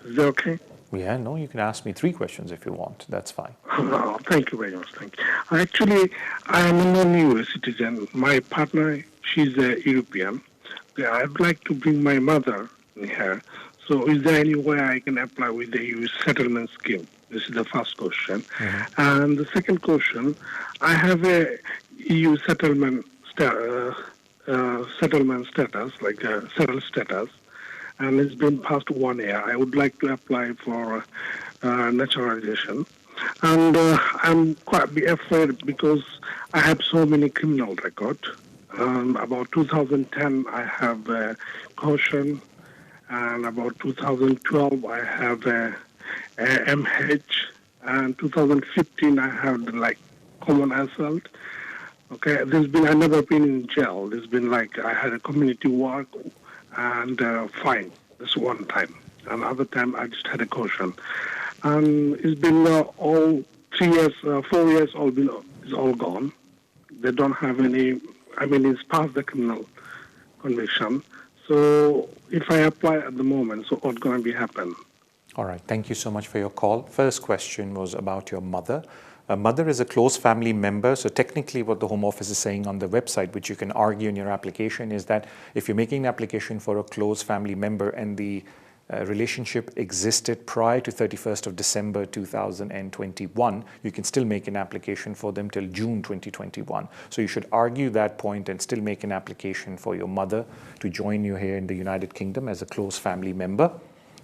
Is that okay? Yeah, no, you can ask me 3 questions if you want. That's fine. Thank you very much. Thank you. Actually, I am a non-US citizen. My partner, she's a European. I'd like to bring my mother here. So is there any way I can apply with the EU settlement scheme? This is the first question. And the second question, I have a EU settlement status, like a settled status, and it's been past 1 year. I would like to apply for naturalization. And I'm quite afraid because I have so many criminal records. About 2010, I have caution, and about 2012, I have MH, and 2015, I have like common assault. Okay, I've never been in jail. There's been like I had a community work and fine. This one time, and other time I just had a caution. And it's been all 3 years, 4 years, it's all gone. They don't have any. I mean, it's past the criminal conviction. So if I apply at the moment, so what's going to be happen? All right. Thank you so much for your call. First question was about your mother. A mother is a close family member, so technically what the Home Office is saying on the website, which you can argue in your application, is that if you're making an application for a close family member and the relationship existed prior to 31st of December 2021, you can still make an application for them till June 2021. So you should argue that point and still make an application for your mother to join you here in the United Kingdom as a close family member.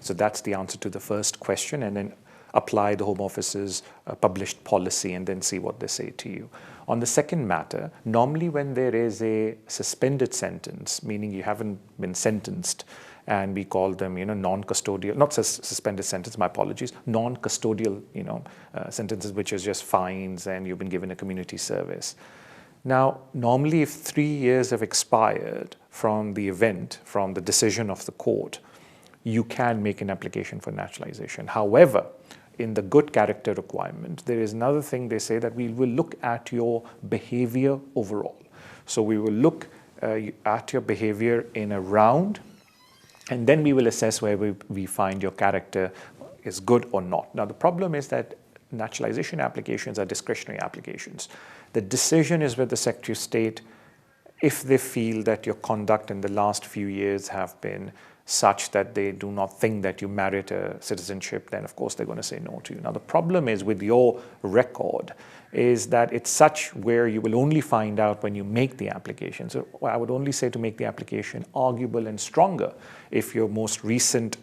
So that's the answer to the first question, and then apply the Home Office's published policy and then see what they say to you. On the second matter, normally when there is a suspended sentence, meaning you haven't been sentenced, and we call them, non-custodial, not suspended sentence, my apologies, non-custodial, sentences, which is just fines and you've been given a community service. Now, normally if 3 years have expired from the event, from the decision of the court, you can make an application for naturalization. However, in the good character requirement, there is another thing they say that we will look at your behavior overall. So we will look at your behavior in a round, and then we will assess where we find your character is good or not. Now, the problem is that naturalization applications are discretionary applications. The decision is with the Secretary of State. If they feel that your conduct in the last few years have been such that they do not think that you merit a citizenship, then of course they're going to say no to you. Now, the problem is with your record is that it's such where you will only find out when you make the application. So I would only say to make the application arguable and stronger if your most recent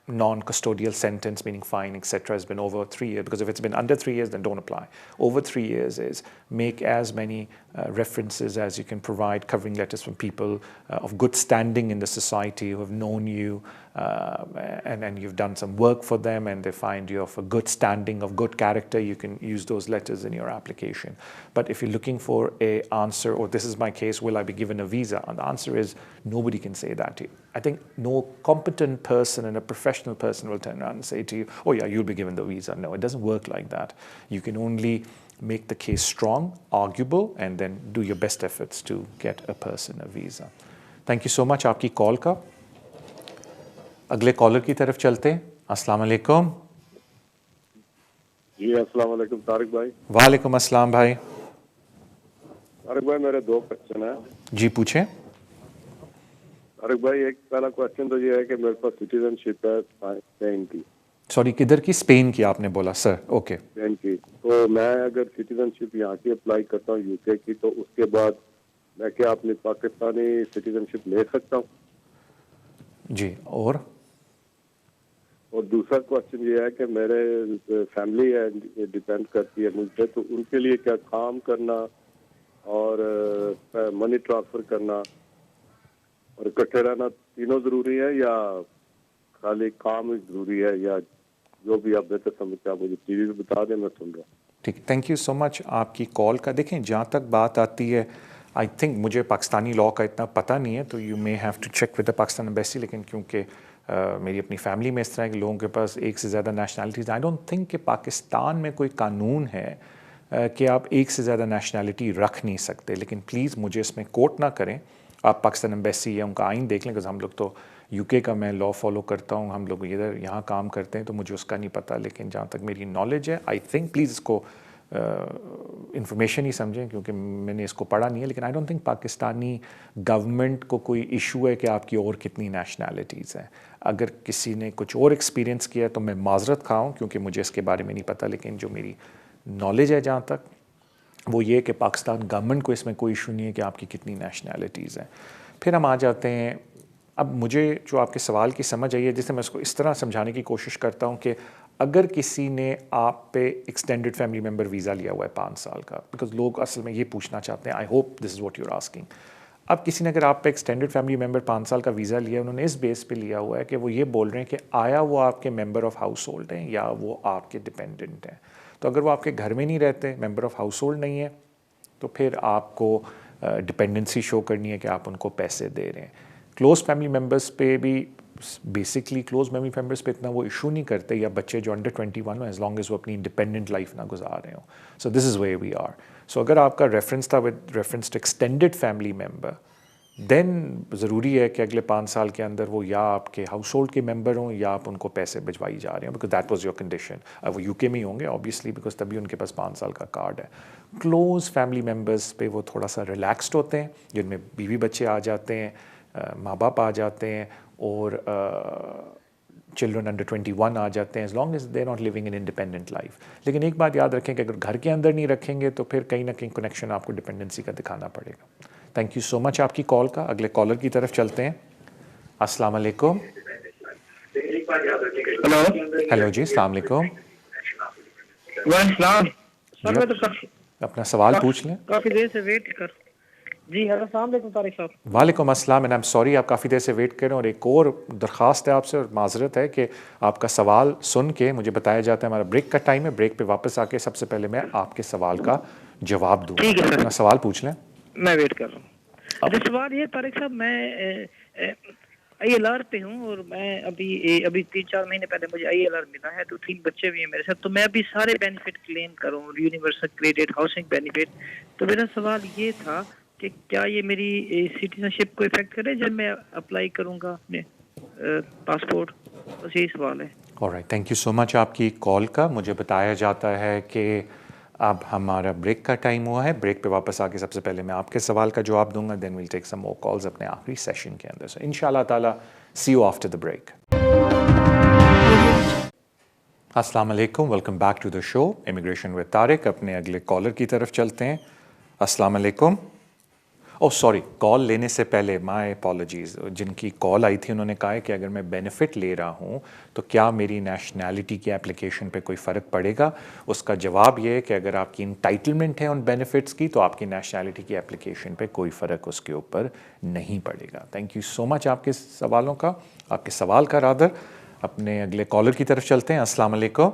non-custodial sentence, meaning fine, etc., has been over 3 years. Because if it's been under 3 years, then don't apply. Over 3 years is make as many references as you can provide, covering letters from people of good standing in the society who have known you, and you've done some work for them, and they find you of a good standing, of good character. You can use those letters in your application. But if you're looking for an answer, or this is my case, will I be given a visa? And the answer is nobody can say that to you. I think no competent person and a professional person will turn around and say to you, oh yeah, you'll be given the visa. No, it doesn't work like that. You can only make the case strong, arguable, and then do your best efforts to get a person a visa. Thank you so much आपकी call का. अगले collar की तरफ चलते हैं. अस्सलाम वालेकुम. जी अस्सलाम वालेकुम तारिक भाई. वालेकुम अस्सलाम भाई. तारिक भाई मेरे 2 क्वेश्चन हैं. जी पूछें. तारिक भाई, एक पहला क्वेश्चन तो ये है कि मेरे पास सिटीजनशिप है स्पेन की. सॉरी, किधर की? स्पेन की आपने बोला सर. ओके. स्पेन की. तो मैं अगर सिटीजनशिप यहाँ की अप्लाई करता हूँ यूके की, तो उसके बाद मैं क्या अपनी पाकिस्तानी सिटीजनशिप ले सकता हूँ? जी. और दूसरा क्वेश्चन ये है कि मेरे फैमिली है, डिपेंड करती है मुझ पे, तो उनके लिए क्या काम करना और मनी ट्रांसफर करना और इकट्ठे रहना तीनों जरूरी है, या खाली काम ही जरूरी है, या जो भी आप बेहतर समझते हैं आप मुझे प्लीज बता दें, मैं सुन रहा हूँ. ठीक, थैंक यू सो मच आपकी कॉल का. देखें, जहाँ तक बात आती है, आई थिंक मुझे पाकिस्तानी लॉ का इतना पता नहीं है, तो you may have to check with the Pakistan embassy. लेकिन क्योंकि मेरी अपनी फैमिली में इस तरह के लोगों के पास एक से ज़्यादा नेशनैलिटीज़, आई डोंट थिंक कि पाकिस्तान में कोई कानून है कि आप एक से ज़्यादा नेशनैलिटी रख नहीं सकते. लेकिन प्लीज़ मुझे इसमें कोट ना करें. आप पाकिस्तान एम्बेसी या उनका आइन देख लें, बिकॉज हम लोग तो यूके का मैं लॉ फॉलो करता हूँ, हम लोग इधर यहाँ काम करते हैं, तो मुझे उसका नहीं पता. लेकिन जहाँ तक मेरी नॉलेज है, आई थिंक, प्लीज़ इसको इंफॉर्मेशन ही समझें, क्योंकि मैंने इसको पढ़ा नहीं है. लेकिन I don't think Pakistani government को कोई इशू है कि आपकी और कितनी नेशनैलिटीज़ हैं. अगर किसी ने कुछ और एक्सपीरियंस किया तो मैं माजरत खाऊँ, क्योंकि मुझे इसके बारे में नहीं पता. लेकिन जो मेरी नॉलेज है जहाँ तक, वो ये कि पाकिस्तान गवर्नमेंट को इसमें कोई इशू नहीं है कि आपकी कितनी नेशनैलिटीज़ हैं. फिर हम आ जाते हैं, अब मुझे जो आपके सवाल की समझ आई है, जिसे मैं उसको इस तरह समझाने की कोशिश करता हूँ कि अगर किसी ने आप पे एक्सटेंडेड फैमिली मेम्बर वीज़ा लिया हुआ है 5 साल का, बिकॉज लोग असल में ये पूछना चाहते हैं, I hope this is what you are asking. अब किसी ने अगर आप पे एक्सटेंडेड फैमिली मेम्बर 5 साल का वीज़ा लिया, उन्होंने इस बेस पे लिया हुआ है कि वो ये बोल रहे हैं कि आया वो आपके मेम्बर ऑफ़ हाउस होल्ड हैं या वो आपके डिपेंडेंट हैं. तो अगर वो आपके घर में नहीं रहते, मेम्बर ऑफ़ हाउस होल्ड नहीं है, तो फिर आपको डिपेंडेंसी शो करनी है कि आप उनको पैसे दे रहे हैं. क्लोज़ फैमिली मेम्बर्स पे भी बेसिकली क्लोज फैमिली मेम्बर्स पे इतना वो इशू नहीं करते, या बच्चे जो अंडर 21 हो, एज लॉन्ग एज वो अपनी इंडिपेंडेंट लाइफ ना गुजार रहे हो. So this is where we are. So अगर आपका रेफरेंस था with reference to extended family member, then ज़रूरी है कि अगले 5 साल के अंदर वो या आपके हाउस होल्ड के मेम्बर हों या आप उनको पैसे भिजवाई जा रहे हैं, because that was your condition. अब वो यूके में ही होंगे ऑब्वियसली, बिकॉज तभी उनके पास 5 साल का कार्ड है. क्लोज फैमिली मेम्बर्स पे वो थोड़ा सा रिलैक्सड होते हैं, जिनमें बीवी बच्चे आ जाते हैं, माँ बाप आ जाते हैं और चिल्ड्रन अंडर 21 आ जाते हैं, as long as they not living in independent life. लेकिन एक बात याद रखें कि अगर घर के अंदर नहीं रखेंगे तो फिर कहीं ना कहीं कनेक्शन आपको डिपेंडेंसी का दिखाना पड़ेगा। थैंक यू सो मच आपकी कॉल का। अगले कॉलर की तरफ चलते हैं। अस्सलाम वालेकुम। हेलो जी, अस्सलाम वालेकुम। सर मैं तो अपना सवाल पूछ लें। काफी देर से वेट कर जी। हेलो, अस्सलाम वालेकुम तारिक साहब। वालेकुम अस्सलाम एंड आई एम सॉरी आप काफ़ी देर से वेट कर रहे हैं। और एक और दरख्वास्त है आपसे और माजरत है कि आपका सवाल सुन के मुझे बताया जाता है हमारा ब्रेक का टाइम है, ब्रेक पे वापस आके सबसे पहले मैं आपके सवाल का जवाब दूँगा। ठीक है सर, अपना सवाल पूछ लें। मैं वेट कर रहा हूँ। अच्छा, सवाल ये तारिक साहब, मैं ILR पे हूँ और मैं अभी 3-4 महीने पहले मुझे ILR मिला है, तो 3 बच्चे भी हैं मेरे साथ, तो मैं अभी सारे बेनिफिट क्लेम करूँ, यूनिवर्सल क्रेडिट, हाउसिंग बेनिफिट। तो मेरा सवाल ये था कि क्या ये मेरी सिटीजनशिप को इफेक्ट करे जब मैं अप्लाई करूँगा अपने पासपोर्ट? बस यही सवाल है। Alright, thank you so much आपकी कॉल का। मुझे बताया जाता है कि अब हमारा ब्रेक का टाइम हुआ है। ब्रेक पे वापस आके सबसे पहले मैं आपके सवाल का जवाब दूंगा, then will take some more calls अपने आखिरी सेशन के अंदर। सो इंशाल्लाह ताला see you after the break. अस्सलाम वालेकुम, welcome back to the show immigration with Tariq. अपने अगले कॉलर की तरफ चलते हैं। अस्सलाम वालेकुम। ओह सॉरी, कॉल लेने से पहले माय अपॉलॉजीज़, जिनकी कॉल आई थी उन्होंने कहा है कि अगर मैं बेनिफिट ले रहा हूँ तो क्या मेरी नेशनैलिटी की एप्लीकेशन पे कोई फ़र्क पड़ेगा। उसका जवाब ये है कि अगर आपकी इंटाइटलमेंट है उन बेनिफिट्स की तो आपकी नेशनैलिटी की एप्लीकेशन पे कोई फ़र्क उसके ऊपर नहीं पड़ेगा। थैंक यू सो मच आपके सवालों का, आपके सवाल का रादर। अपने अगले कॉलर की तरफ चलते हैं। अस्सलाम वालेकुम।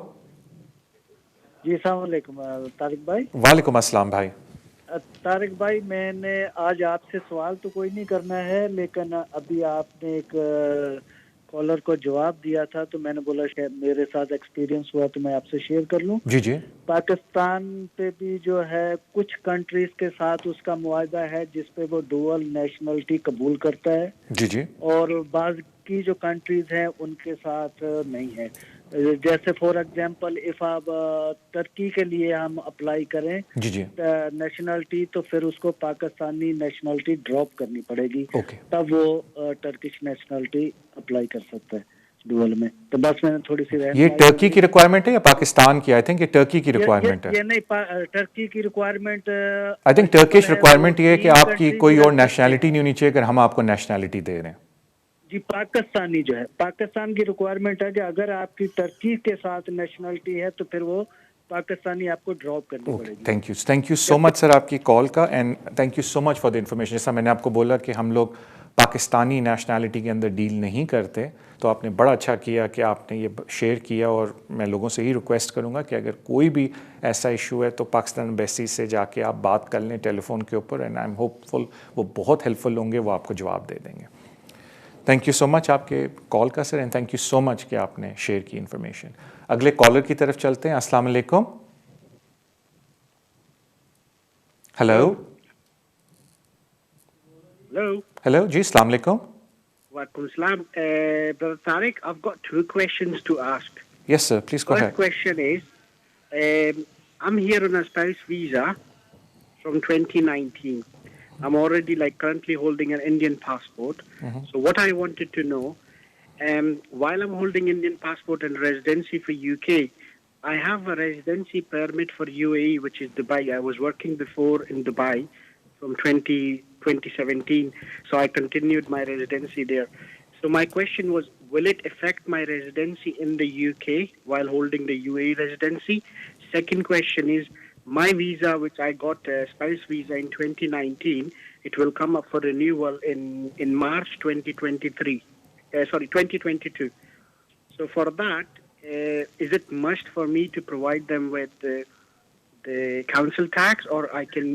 जी अस्सलाम वालेकुम तारिक भाई। वालेकुम अस्सलाम भाई। तारिक भाई, मैंने आज आपसे सवाल तो कोई नहीं करना है, लेकिन अभी आपने एक कॉलर को जवाब दिया था तो मैंने बोला शायद मेरे साथ एक्सपीरियंस हुआ तो मैं आपसे शेयर कर लूं। जी जी। पाकिस्तान पे भी जो है कुछ कंट्रीज के साथ उसका मुआहदा है जिस पे वो डुअल नेशनलिटी कबूल करता है। जी जी। और बाज़ की जो कंट्रीज हैं उनके साथ नहीं है। जैसे फॉर एग्जांपल इफ आप टर्की के लिए हम अप्लाई करें जी जी नेशनलिटी, तो फिर उसको पाकिस्तानी नेशनलिटी ड्रॉप करनी पड़ेगी। तब वो टर्किश नेशनलिटी अप्लाई कर सकता है डुअल में। तो बस मैंने थोड़ी सी ये टर्की की रिक्वायरमेंट है या पाकिस्तान की? आई थिंक ये टर्की की रिक्वायरमेंट है। ये नहीं, टर्की की requirement. I think Turkish requirement ये है कि आपकी कोई और नेशनैलिटी नहीं होनी चाहिए अगर हम आपको नेशनैलिटी दे रहे हैं। जी, पाकिस्तानी जो है, पाकिस्तान की रिक्वायरमेंट है कि अगर आपकी टर्की के साथ नेशनलिटी है तो फिर वो पाकिस्तानी आपको ड्रॉप करनी पड़ेगी। Thank you so much sir आपकी कॉल का, and thank you so much for the information. जैसा मैंने आपको बोला कि हम लोग पाकिस्तानी नेशनैलिटी के अंदर डील नहीं करते, तो आपने बड़ा अच्छा किया कि आपने ये शेयर किया। और मैं लोगों से ही रिक्वेस्ट करूँगा कि अगर कोई भी ऐसा इशू है तो पाकिस्तान एम्बेसी से जाके आप बात कर लें टेलीफोन के ऊपर, एंड आई एम होपफुल वो बहुत हेल्पफुल होंगे, वो आपको जवाब दे देंगे। थैंक यू सो मच आपके कॉल का sir, and thank you so much कि आपने शेयर की इन्फॉर्मेशन। अगले कॉलर की तरफ चलते हैं। अस्सलाम वालेकुम। हेलो हेलो जी, अस्सलाम वालेकुम। Walaikum salam. Brother Tariq, I've got 2 questions to ask. Yes sir, please go ahead. First question is, I'm here on a spouse visa from 2019. I'm already currently holding an Indian passport. So what I wanted to know, while I'm holding Indian passport and residency for UK, I have a residency permit for UAE, which is Dubai. I was working before in Dubai from 2017, so I continued my residency there. So my question was, will it affect my residency in the UK while holding the UAE residency? Second question is, my visa, which I got a spouse visa in 2019, it will come up for renewal in March 2023. 2022. So for that, is it must for me to provide them with the council tax, or I can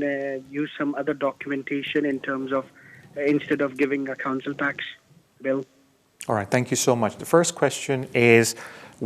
use some other documentation in terms of instead of giving a council tax bill? All right, thank you so much. The first question is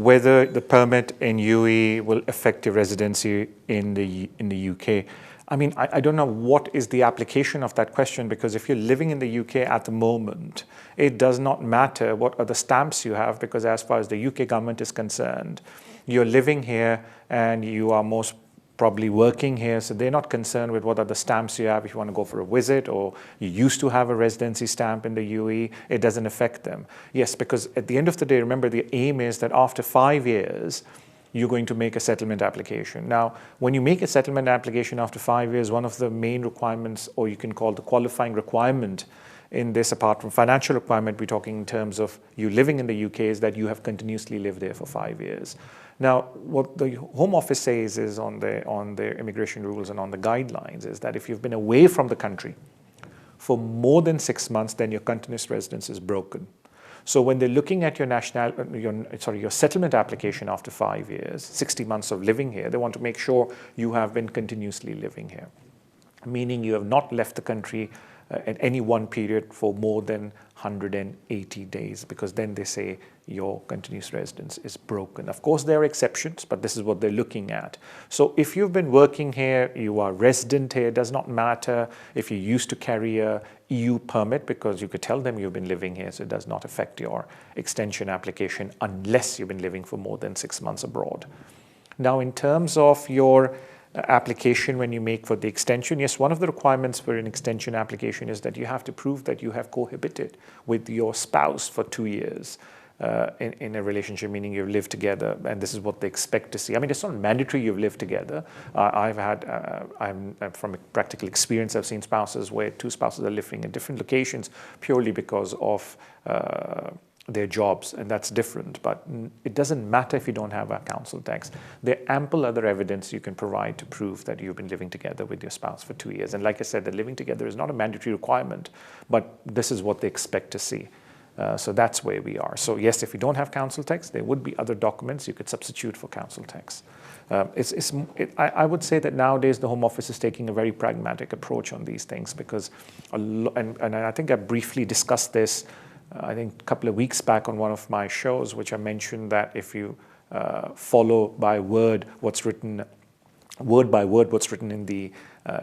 whether the permit in UAE will affect your residency in the UK. I mean, I don't know what is the application of that question, because if you're living in the UK at the moment, it does not matter what other stamps you have, because as far as the UK government is concerned, you're living here and you are most probably working here, so they're not concerned with what are the stamps you have if you want to go for a visit, or you used to have a residency stamp in the UAE. It doesn't affect them. Yes, because at the end of the day, remember, the aim is that after 5 years, you're going to make a settlement application. Now, when you make a settlement application after 5 years, one of the main requirements, or you can call the qualifying requirement in this, apart from financial requirement, we're talking in terms of you living in the UK, is that you have continuously lived there for 5 years. Now, what the Home Office says is on their immigration rules and on the guidelines is that if you've been away from the country for more than 6 months, then your continuous residence is broken. So when they're looking at your settlement application after 5 years, 60 months of living here, they want to make sure you have been continuously living here, meaning you have not left the country at any one period for more than 180 days, because then they say your continuous residence is broken. Of course, there are exceptions, but this is what they're looking at. So if you've been working here, you are resident here, it does not matter if you used to carry a EU permit, because you could tell them you've been living here, so it does not affect your extension application unless you've been living for more than 6 months abroad. Now, in terms of your application when you make for the extension, yes, one of the requirements for an extension application is that you have to prove that you have cohabited with your spouse for 2 years in a relationship, meaning you've lived together, and this is what they expect to see. I mean, it's not mandatory you've lived together. I'm from a practical experience, I've seen spouses where 2 spouses are living in different locations purely because of their jobs, and that's different. But it doesn't matter if you don't have a council tax. There are ample other evidence you can provide to prove that you've been living together with your spouse for 2 years. And like I said, the living together is not a mandatory requirement, but this is what they expect to see. So that's where we are. So yes, if you don't have council tax, there would be other documents you could substitute for council tax. I would say that nowadays the Home Office is taking a very pragmatic approach on these things, because, and I think I briefly discussed this I think a couple of weeks back on one of my shows, which I mentioned that if you follow by word what's written, word by word what's written in the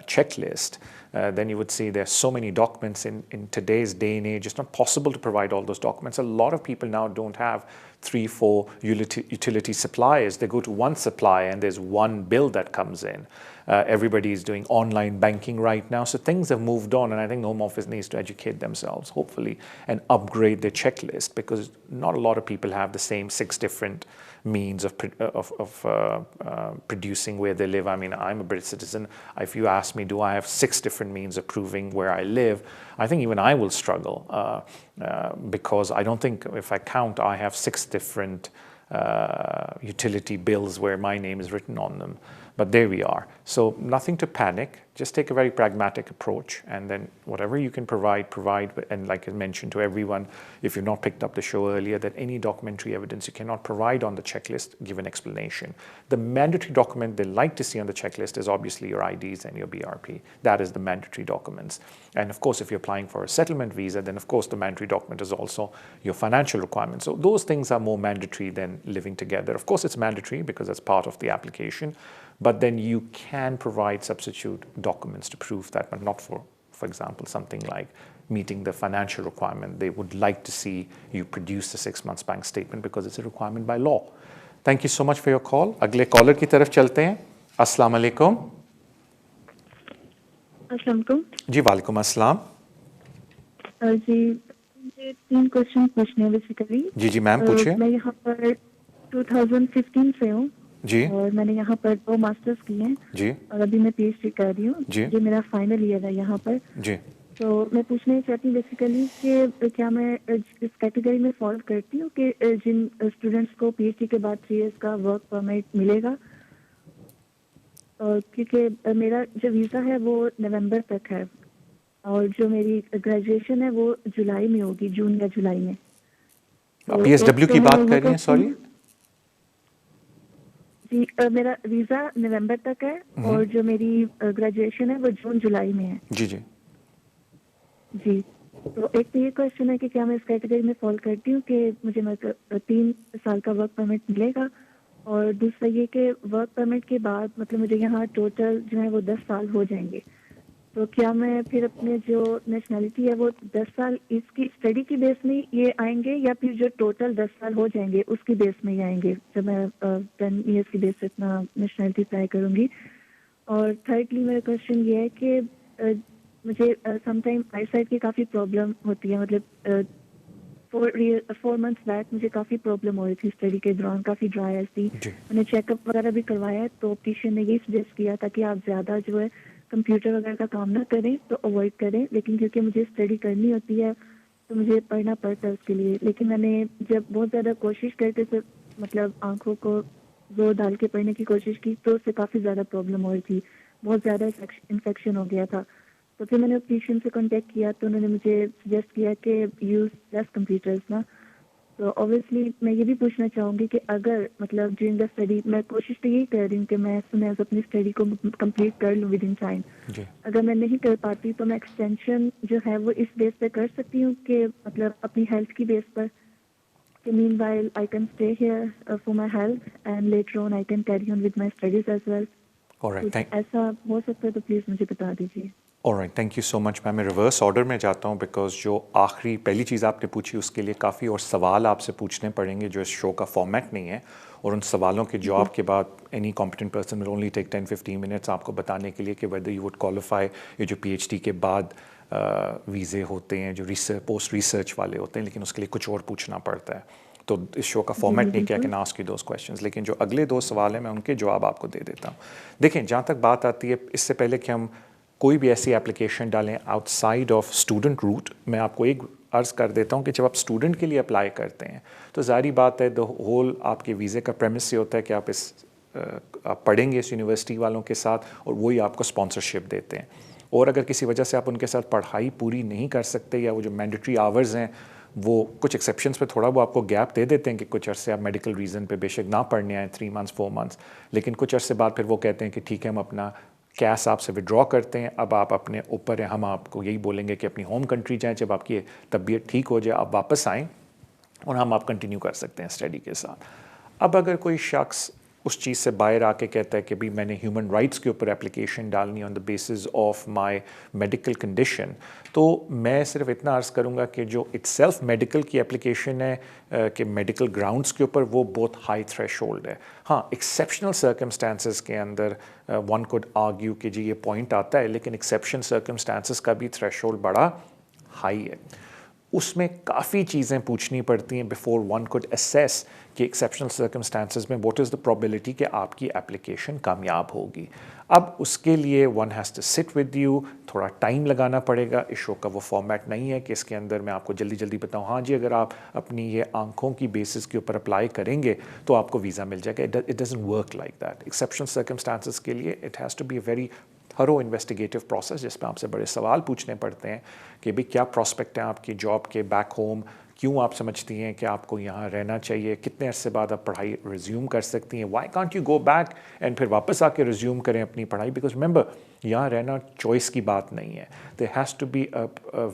checklist, then you would see there's so many documents in today's day and age. It's not possible to provide all those documents. A lot of people now don't have 3-4 utility suppliers. They go to one supplier and there's one bill that comes in. Everybody is doing online banking right now. So things have moved on, and I think the Home Office needs to educate themselves, hopefully, and upgrade their checklist, because not a lot of people have the same 6 different means of producing where they live. I mean, I'm a British citizen. If you ask me, do I have 6 different means of proving where I live? I think even I will struggle because I don't think, if I count, I have 6 different utility bills where my name is written on them. But there we are. So nothing to panic. Just take a very pragmatic approach, and then whatever you can provide. And like I mentioned to everyone, if you've not picked up the show earlier, that any documentary evidence you cannot provide on the checklist, give an explanation. The mandatory document they like to see on the checklist is obviously your IDs and your BRP. That is the mandatory documents. And of course, if you're applying for a settlement visa, then of course the mandatory document is also your financial requirements. So those things are more mandatory than living together. Of course, it's mandatory because that's part of the application, but then you can provide substitute documents to prove that, but not for example, something like meeting the financial requirement. They would like to see you produce the 6 months bank statement because it's a requirement by law. Thank you so much for your call. अगले collar की तरफ चलते हैं. अस्सलाम वालेकुम. अस्सलाम वालेकुम. जी वालेकुम अस्सलाम. जी मुझे 3 क्वेश्चन पूछने हैं बेसिकली. जी मैम पूछिए. मैं यहाँ पर 2015 से हूँ जी, और मैंने यहाँ पर 2 मास्टर्स किए हैं जी, और अभी मैं PhD कर रही हूँ. ये मेरा फाइनल ईयर है यहाँ पर. जी. तो मैं पूछना चाहती हूँ बेसिकली कि क्या मैं इस कैटेगरी में फॉलो करती हूँ कि जिन स्टूडेंट्स को PhD के बाद 3 इयर्स का वर्क परमिट मिलेगा, क्योंकि मेरा जो वीज़ा है वो नवंबर तक है और जो मेरी ग्रेजुएशन है वो जुलाई में होगी, जून या जुलाई में. PSW की बात कर रही हैं? सॉरी जी, मेरा वीज़ा नवंबर तक है और जो मेरी ग्रेजुएशन है वो जून जुलाई में है. जी जी जी. तो एक तो ये क्वेश्चन है कि क्या मैं इस कैटेगरी में फॉल करती हूँ कि मुझे 3 साल का वर्क परमिट मिलेगा, और दूसरा ये कि वर्क परमिट के बाद मतलब मुझे यहाँ टोटल जो है वो 10 साल हो जाएंगे. तो क्या मैं फिर अपने जो नेशनैलिटी है वो 10 साल इसकी स्टडी की बेस में ये आएंगे, या फिर जो टोटल 10 साल हो जाएंगे उसकी बेस में ही आएंगे जब मैं 10 ईयर्स की बेस से अपना नेशनैलिटी अप्लाई करूँगी. और थर्डली मेरा क्वेश्चन ये है कि मुझे समटाइम आईसाइट की काफ़ी प्रॉब्लम होती है, मतलब 4 मंथ्स बैक मुझे काफ़ी प्रॉब्लम हो रही थी स्टडी के दौरान, काफ़ी ड्राई आइज थी। मैंने चेकअप वगैरह भी करवाया तो ऑप्टिशियन ने यही सजेस्ट किया था कि आप ज़्यादा जो है कंप्यूटर वगैरह का काम ना करें, तो अवॉइड करें। लेकिन क्योंकि मुझे स्टडी करनी होती है तो मुझे पढ़ना पड़ता है उसके लिए। लेकिन मैंने जब बहुत ज़्यादा कोशिश करके फिर मतलब आंखों को जोर डाल के पढ़ने की कोशिश की तो उससे काफ़ी ज़्यादा प्रॉब्लम हो रही थी, बहुत ज़्यादा इन्फेक्शन हो गया था। तो फिर मैंने ऑप्टिशियन से कांटेक्ट किया तो उन्होंने मुझे सजेस्ट किया कि यूज़ लेस कंप्यूटर्स ना। तो ऑब्वियसली मैं ये भी पूछना चाहूँगी कि अगर मतलब ड्यूरिंग द स्टडी, मैं कोशिश तो यही कर रही हूँ कि मैं अपनी स्टडी को कंप्लीट कर लूँ विद इन टाइम। अगर मैं नहीं कर पाती तो मैं एक्सटेंशन जो है वो इस बेस पे कर सकती हूँ कि मतलब अपनी हेल्थ की बेस पर कि meanwhile I can stay here for my health and later on I can carry on with my studies as well. ऐसा हो सकता है तो प्लीज़ मुझे बता दीजिए। Alright, thank you so much ma'am. मैं रिवर्स ऑर्डर में जाता हूँ बिकॉज जो आखिरी पहली चीज़ आपने पूछी उसके लिए काफ़ी और सवाल आपसे पूछने पड़ेंगे जो इस शो का फॉर्मेट नहीं है, और उन सवालों के जवाब के बाद any competent person will only take 10-15 minutes आपको बताने के लिए कि वेदर यू वुड क्वालिफाई। ये जो PhD के बाद वीज़े होते हैं जो पोस्ट रिसर्च वाले होते हैं, लेकिन उसके लिए कुछ और पूछना पड़ता है। तो इस शो का फॉर्मेट नहीं कि I can ask you those questions, लेकिन जो अगले 2 सवाल हैं मैं उनके जवाब आपको दे देता हूँ। देखें, जहाँ तक बात आती है, इससे पहले कि हम कोई भी ऐसी एप्लीकेशन डालें आउटसाइड ऑफ स्टूडेंट रूट, मैं आपको एक अर्ज़ कर देता हूँ कि जब आप स्टूडेंट के लिए अप्लाई करते हैं तो ज़ाहिर बात है द होल आपके वीज़े का प्रेमिस ये होता है कि आप पढ़ेंगे इस यूनिवर्सिटी वालों के साथ और वही आपको स्पॉन्सरशिप देते हैं। और अगर किसी वजह से आप उनके साथ पढ़ाई पूरी नहीं कर सकते या वो जो मैंडेटरी आवर्स हैं वो कुछ एक्सेप्शंस पे थोड़ा वो आपको गैप दे देते हैं कि कुछ अरसे आप मेडिकल रीज़न पे बेशक ना पढ़ने आए 3 मंथ्स 4 मंथ्स, लेकिन कुछ अरसे बाद फिर वो कहते हैं कि ठीक है हम अपना कैश आपसे विड्रॉ करते हैं, अब आप अपने ऊपर हैं, हम आपको यही बोलेंगे कि अपनी होम कंट्री जाएं, जब आपकी तबीयत ठीक हो जाए आप वापस आएँ और हम आप कंटिन्यू कर सकते हैं स्टडी के साथ। अब अगर कोई शख्स उस चीज़ से बाहर आके कहता है कि भाई मैंने ह्यूमन राइट्स के ऊपर एप्लीकेशन डालनी on the basis of my medical condition, तो मैं सिर्फ इतना अर्ज़ करूँगा कि जो इटसेल्फ मेडिकल की एप्लीकेशन है कि मेडिकल ग्राउंड्स के ऊपर वो बहुत हाई थ्रेशोल्ड है। हाँ, एक्सेप्शनल सर्कमस्टांसेस के अंदर वन कुड आर्ग्यू कि जी ये पॉइंट आता है, लेकिन एक्सेप्शन सर्कमस्टांसेस का भी थ्रेशोल्ड बड़ा हाई है। उसमें काफ़ी चीज़ें पूछनी पड़ती हैं बिफोर वन कुड असेस कि एक्सेप्शनल सर्कमस्टांसेस में व्हाट इज़ द प्रोबेबिलिटी कि आपकी एप्लीकेशन कामयाब होगी। अब उसके लिए one has to sit with you, थोड़ा टाइम लगाना पड़ेगा। इस शो का वो फॉर्मेट नहीं है कि इसके अंदर मैं आपको जल्दी जल्दी बताऊँ हाँ जी अगर आप अपनी ये आंखों की बेसिस के ऊपर अप्लाई करेंगे तो आपको वीज़ा मिल जाएगा। It doesn't work like that. Exceptional circumstances के लिए it has to be a very thorough investigative process जिसमें आपसे बड़े सवाल पूछने पड़ते हैं कि भाई क्या प्रॉस्पेक्ट हैं आपकी जॉब के बैक होम, क्यों आप समझती हैं कि आपको यहाँ रहना चाहिए, कितने अरसे बाद आप पढ़ाई रिज्यूम कर सकती हैं, why can't you go back and फिर वापस आके रिज्यूम करें अपनी पढ़ाई, बिकॉज रिमेंबर यहाँ रहना चॉइस की बात नहीं है। There has to be a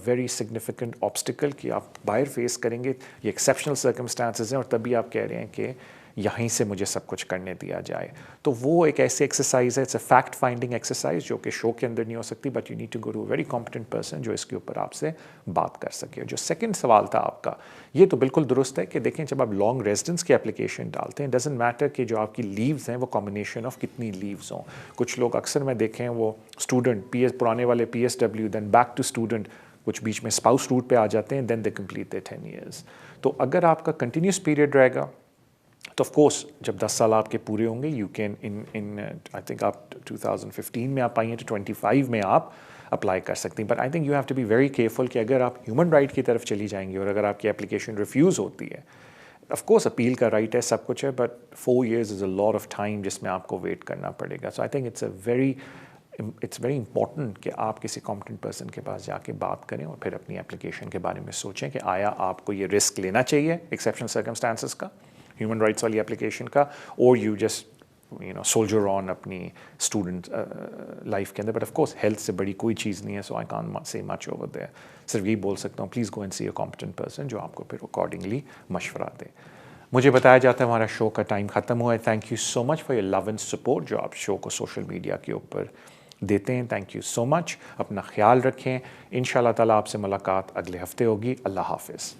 very significant obstacle कि आप बाहर फेस करेंगे, ये एक्सेप्शनल सर्कमस्टांसेस हैं और तभी आप कह रहे हैं कि यहीं से मुझे सब कुछ करने दिया जाए। तो वो एक ऐसी एक्सरसाइज है, it's a fact finding exercise जो कि शो के अंदर नहीं हो सकती, but you need to go to very competent person जो इसके ऊपर आपसे बात कर सके। जो सेकंड सवाल था आपका, ये तो बिल्कुल दुरुस्त है कि देखें जब आप लॉन्ग रेजिडेंस की एप्लीकेशन डालते हैं, डजेंट मैटर कि जो आपकी लीव्स हैं वो कॉम्बिनेशन ऑफ कितनी लीव्स हों। कुछ लोग अक्सर मैं देखें वो स्टूडेंट पुराने वाले PSW then back to student, कुछ बीच में स्पाउस रूट पे आ जाते हैं, then they complete their 10 years. तो अगर आपका कंटिन्यूस पीरियड रहेगा तो ऑफ कोर्स जब 10 साल आपके पूरे होंगे you can in I think आप 2015 में आप आई हैं तो 25 में आप अप्लाई कर सकती हैं। But I think you have to be very careful कि अगर आप ह्यूमन राइट की तरफ चली जाएंगी और अगर आपकी एप्लीकेशन रिफ्यूज़ होती है, ऑफ कोर्स अपील का राइट है, सब कुछ है, but 4 years is a lot of time जिसमें आपको वेट करना पड़ेगा। So I think it's very important कि आप किसी कॉम्पिटेंट पर्सन के पास जाके बात करें और फिर अपनी एप्लीकेशन के बारे में सोचें कि आया आपको ये रिस्क लेना चाहिए एक्सेप्शनल सर्कमस्टांसेस का, ह्यूमन राइट्स वाली एप्लीकेशन का, और यू जस्ट सोल्जर ऑन अपनी स्टूडेंट लाइफ के अंदर। बट ऑफ कोर्स हेल्थ से बड़ी कोई चीज़ नहीं है, so I can't say much over there. सिर्फ यही बोल सकता हूँ please go and see a competent person जो आपको फिर अकॉर्डिंगली मशवरा दे। मुझे बताया जाता है हमारा शो का टाइम ख़त्म हुआ है। Thank you so much for your love and support जो आप शो को सोशल मीडिया के ऊपर देते हैं। Thank you so much. अपना ख्याल रखें। इंशाल्लाह ताला आपसे मुलाकात अगले हफ्ते होगी। अल्लाह हाफिज़।